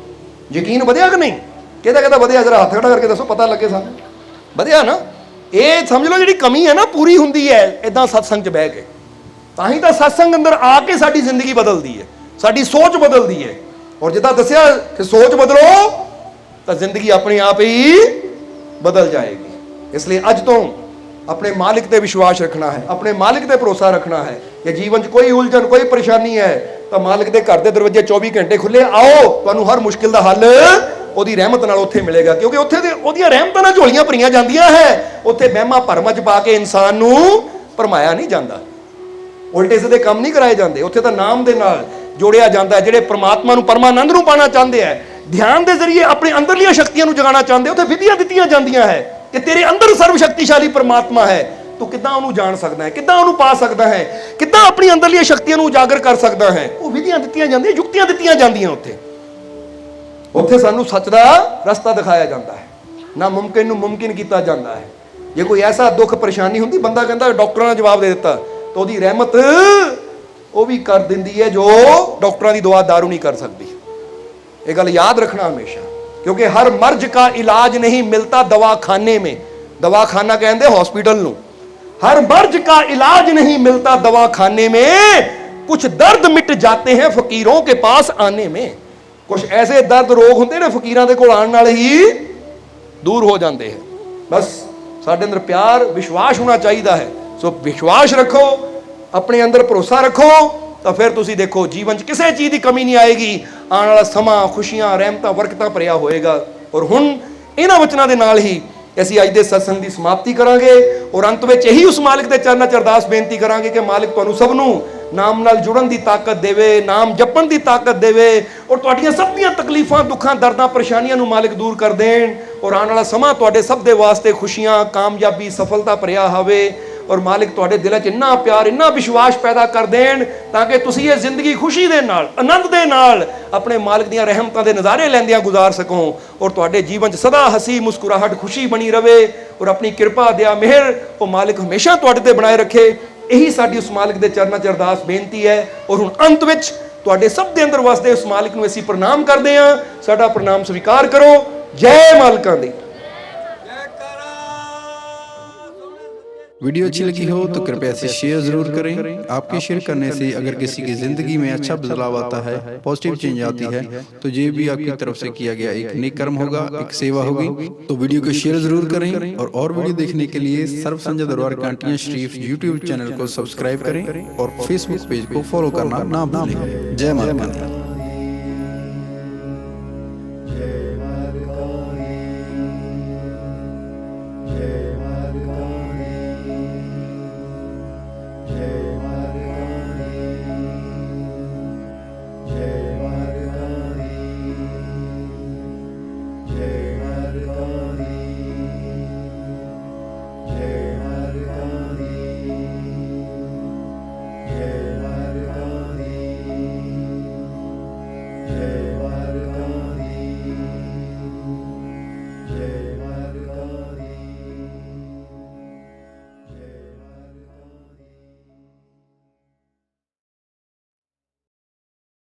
ਯਕੀਨ ਵਧਿਆ ਕਿ ਨਹੀਂ? ਕਿਹਦਾ ਵਧਿਆ? ਜਰਾ ਹੱਥ ਖੜਾ ਕਰਕੇ ਦੱਸੋ, ਪਤਾ ਲੱਗੇ ਸਾਨੂੰ। ਵਧਿਆ ਨਾ? ਇਹ ਸਮਝ ਲਓ ਜਿਹੜੀ ਕਮੀ ਹੈ ਨਾ ਪੂਰੀ ਹੁੰਦੀ ਹੈ ਇਦਾਂ ਸਤਸੰਗ 'ਚ ਬਹਿ ਕੇ। ਤਾਂ ਹੀ ਤਾਂ ਸਤਸੰਗ ਅੰਦਰ ਆ ਕੇ ਸਾਡੀ ਜ਼ਿੰਦਗੀ ਬਦਲਦੀ ਹੈ, ਸਾਡੀ ਸੋਚ ਬਦਲਦੀ ਹੈ। ਔਰ ਜਿੱਦਾਂ ਦੱਸਿਆ ਕਿ ਸੋਚ ਬਦਲੋ ਤਾਂ ਜ਼ਿੰਦਗੀ ਆਪਣੇ ਆਪ ਹੀ ਬਦਲ ਜਾਏਗੀ। ਇਸ ਲਈ ਅੱਜ ਤੋਂ ਆਪਣੇ ਮਾਲਿਕ ਤੇ ਵਿਸ਼ਵਾਸ ਰੱਖਣਾ ਹੈ, ਆਪਣੇ ਮਾਲਿਕ ਤੇ ਭਰੋਸਾ ਰੱਖਣਾ ਹੈ। ਜੇ ਜੀਵਨ 'ਚ ਕੋਈ ਉਲਝਣ, ਕੋਈ ਪਰੇਸ਼ਾਨੀ ਹੈ ਤਾਂ ਮਾਲਿਕ ਦੇ ਘਰ ਦੇ ਦਰਵਾਜ਼ੇ 24 ਘੰਟੇ ਖੁੱਲੇ। ਆਓ, ਤੁਹਾਨੂੰ ਹਰ ਮੁਸ਼ਕਿਲ ਦਾ ਹੱਲ ਉਹਦੀ ਰਹਿਮਤ ਨਾਲ ਉੱਥੇ ਮਿਲੇਗਾ, ਕਿਉਂਕਿ ਉੱਥੇ ਦੇ ਉਹਦੀਆਂ ਰਹਿਮਤਾਂ ਨਾਲ ਝੋਲੀਆਂ ਭਰੀਆਂ ਜਾਂਦੀਆਂ ਹੈ। ਉੱਥੇ ਵਹਿਮਾਂ ਭਰਮਾਂ 'ਚ ਪਾ ਕੇ ਇਨਸਾਨ ਨੂੰ ਭਰਮਾਇਆ ਨਹੀਂ ਜਾਂਦਾ, ਉਲਟੇ ਸਿੱਧੇ ਕੰਮ ਨਹੀਂ ਕਰਾਏ ਜਾਂਦੇ। ਉੱਥੇ ਤਾਂ ਨਾਮ ਦੇ ਨਾਲ ਜੋੜਿਆ ਜਾਂਦਾ ਹੈ। ਜਿਹੜੇ ਪ੍ਰਮਾਤਮਾ ਨੂੰ, ਪਰਮਾਨੰਦ ਨੂੰ ਪਾਣਾ ਚਾਹੁੰਦੇ ਹੈ, ਧਿਆਨ ਦੇ ਜ਼ਰੀਏ ਆਪਣੇ ਅੰਦਰਲੀਆਂ ਸ਼ਕਤੀਆਂ ਨੂੰ ਜਗਾਉਣਾ ਚਾਹੁੰਦੇ, ਉੱਥੇ ਵਿਧੀਆਂ ਦਿੱਤੀਆਂ ਜਾਂਦੀਆਂ ਹੈ ਕਿ ਤੇਰੇ ਅੰਦਰ ਸਰਵ ਸ਼ਕਤੀਸ਼ਾਲੀ ਪਰਮਾਤਮਾ ਹੈ, ਤੂੰ ਕਿੱਦਾਂ ਉਹਨੂੰ ਜਾਣ ਸਕਦਾ ਹੈ, ਕਿੱਦਾਂ ਉਹਨੂੰ ਪਾ ਸਕਦਾ ਹੈ, ਕਿੱਦਾਂ ਆਪਣੀ ਅੰਦਰਲੀਆਂ ਸ਼ਕਤੀਆਂ ਨੂੰ ਉਜਾਗਰ ਕਰ ਸਕਦਾ ਹੈ। ਉਹ ਵਿਧੀਆਂ ਦਿੱਤੀਆਂ ਜਾਂਦੀਆਂ, ਯੁਕਤੀਆਂ ਦਿੱਤੀਆਂ ਜਾਂਦੀਆਂ। ਉੱਥੇ ਸਾਨੂੰ ਸੱਚ ਦਾ ਰਸਤਾ ਦਿਖਾਇਆ ਜਾਂਦਾ ਹੈ, ਨਾ ਮੁਮਕਿਨ ਨੂੰ ਮੁਮਕਿਨ ਕੀਤਾ ਜਾਂਦਾ ਹੈ। ਜੇ ਕੋਈ ਐਸਾ ਦੁੱਖ ਪਰੇਸ਼ਾਨੀ ਹੁੰਦੀ, ਬੰਦਾ ਕਹਿੰਦਾ ਡਾਕਟਰਾਂ ਨੇ ਜਵਾਬ ਦੇ ਦਿੱਤਾ, ਤਾਂ ਉਹਦੀ ਰਹਿਮਤ ਉਹ ਵੀ ਕਰ ਦਿੰਦੀ ਹੈ ਜੋ ਡਾਕਟਰਾਂ ਦੀ ਦਵਾ ਦਾਰੂ ਨਹੀਂ ਕਰ ਸਕਦੀ। ਇਹ ਗੱਲ ਯਾਦ ਰੱਖਣਾ ਹਮੇਸ਼ਾ, क्योंकि हर मर्ज का इलाज नहीं मिलता दवाखाने में। दवाखाना कहते हॉस्पिटल नूं। हर मर्ज का इलाज नहीं मिलता दवाखाने में, कुछ दर्द मिट जाते हैं फकीरों के पास आने में। कुछ ऐसे दर्द रोग होंगे ने फकीरां दे कोल आउण नाल ही दूर हो जाते हैं। बस साडे अंदर प्यार विश्वास होना चाहिए है। सो विश्वास रखो, अपने अंदर भरोसा रखो, तो फिर तुसी देखो जीवन च किसी चीज़ की कमी नहीं आएगी। आने वाला समा खुशियां रहमतां बरकतां भरिया होएगा। और हुण इन्हां वचनां दे नाल ही ਅਸੀਂ ਅੱਜ ਦੇ ਸਤਸੰਗ ਦੀ ਸਮਾਪਤੀ ਕਰਾਂਗੇ ਔਰ ਅੰਤ ਵਿੱਚ ਇਹੀ ਉਸ ਮਾਲਿਕ ਦੇ ਚਰਨਾਂ 'ਚ ਅਰਦਾਸ ਬੇਨਤੀ ਕਰਾਂਗੇ ਕਿ ਮਾਲਿਕ ਤੁਹਾਨੂੰ ਸਭ ਨੂੰ ਨਾਮ ਨਾਲ ਜੁੜਨ ਦੀ ਤਾਕਤ ਦੇਵੇ, ਨਾਮ ਜਪਣ ਦੀ ਤਾਕਤ ਦੇਵੇ ਔਰ ਤੁਹਾਡੀਆਂ ਸਭ ਦੀਆਂ ਤਕਲੀਫਾਂ, ਦੁੱਖਾਂ, ਦਰਦਾਂ, ਪਰੇਸ਼ਾਨੀਆਂ ਨੂੰ ਮਾਲਿਕ ਦੂਰ ਕਰ ਦੇਣ ਔਰ ਆਉਣ ਵਾਲਾ ਸਮਾਂ ਤੁਹਾਡੇ ਸਭ ਦੇ ਵਾਸਤੇ ਖੁਸ਼ੀਆਂ, ਕਾਮਯਾਬੀ, ਸਫਲਤਾ ਭਰਿਆ ਹੋਵੇ। और मालिक तुहाडे दिल च इन्ना प्यार, इन्ना विश्वास पैदा कर देन ताकि तुसीं ये जिंदगी खुशी दे नाल, आनंद दे नाल अपने मालिक दियां रहमतां दे नज़ारे लैंदियां गुजार सको और तुहाडे जीवन च सदा हसी मुस्कुराहट खुशी बनी रहे और अपनी कृपा दया मेहर वो मालिक हमेशा तुहाडे ते बनाए रखे। यही साडी उस मालिक दे चरनां च अरदास बेनती है। और हुण अंत विच तुहाडे सब दे अंदर वसदे उस मालिक नूं असीं प्रणाम करदे हां। साडा प्रणाम स्वीकार करो। जय मालिकां दी। वीडियो अच्छी लगी हो तो कृपया इसे शेयर जरूर करें। आपके शेयर करने से अगर किसी की जिंदगी में अच्छा बदलाव आता है, पॉजिटिव चेंज आती है, तो ये भी आपकी तरफ से किया गया एक नेक कर्म होगा, एक सेवा होगी। तो वीडियो को शेयर जरूर करें और वीडियो देखने के लिए सर्व संजय दरबार कांटियां शरीफ यूट्यूब चैनल को सब्सक्राइब करें और फेसबुक पेज को फॉलो करना ना भूलें। जय माता दी। जय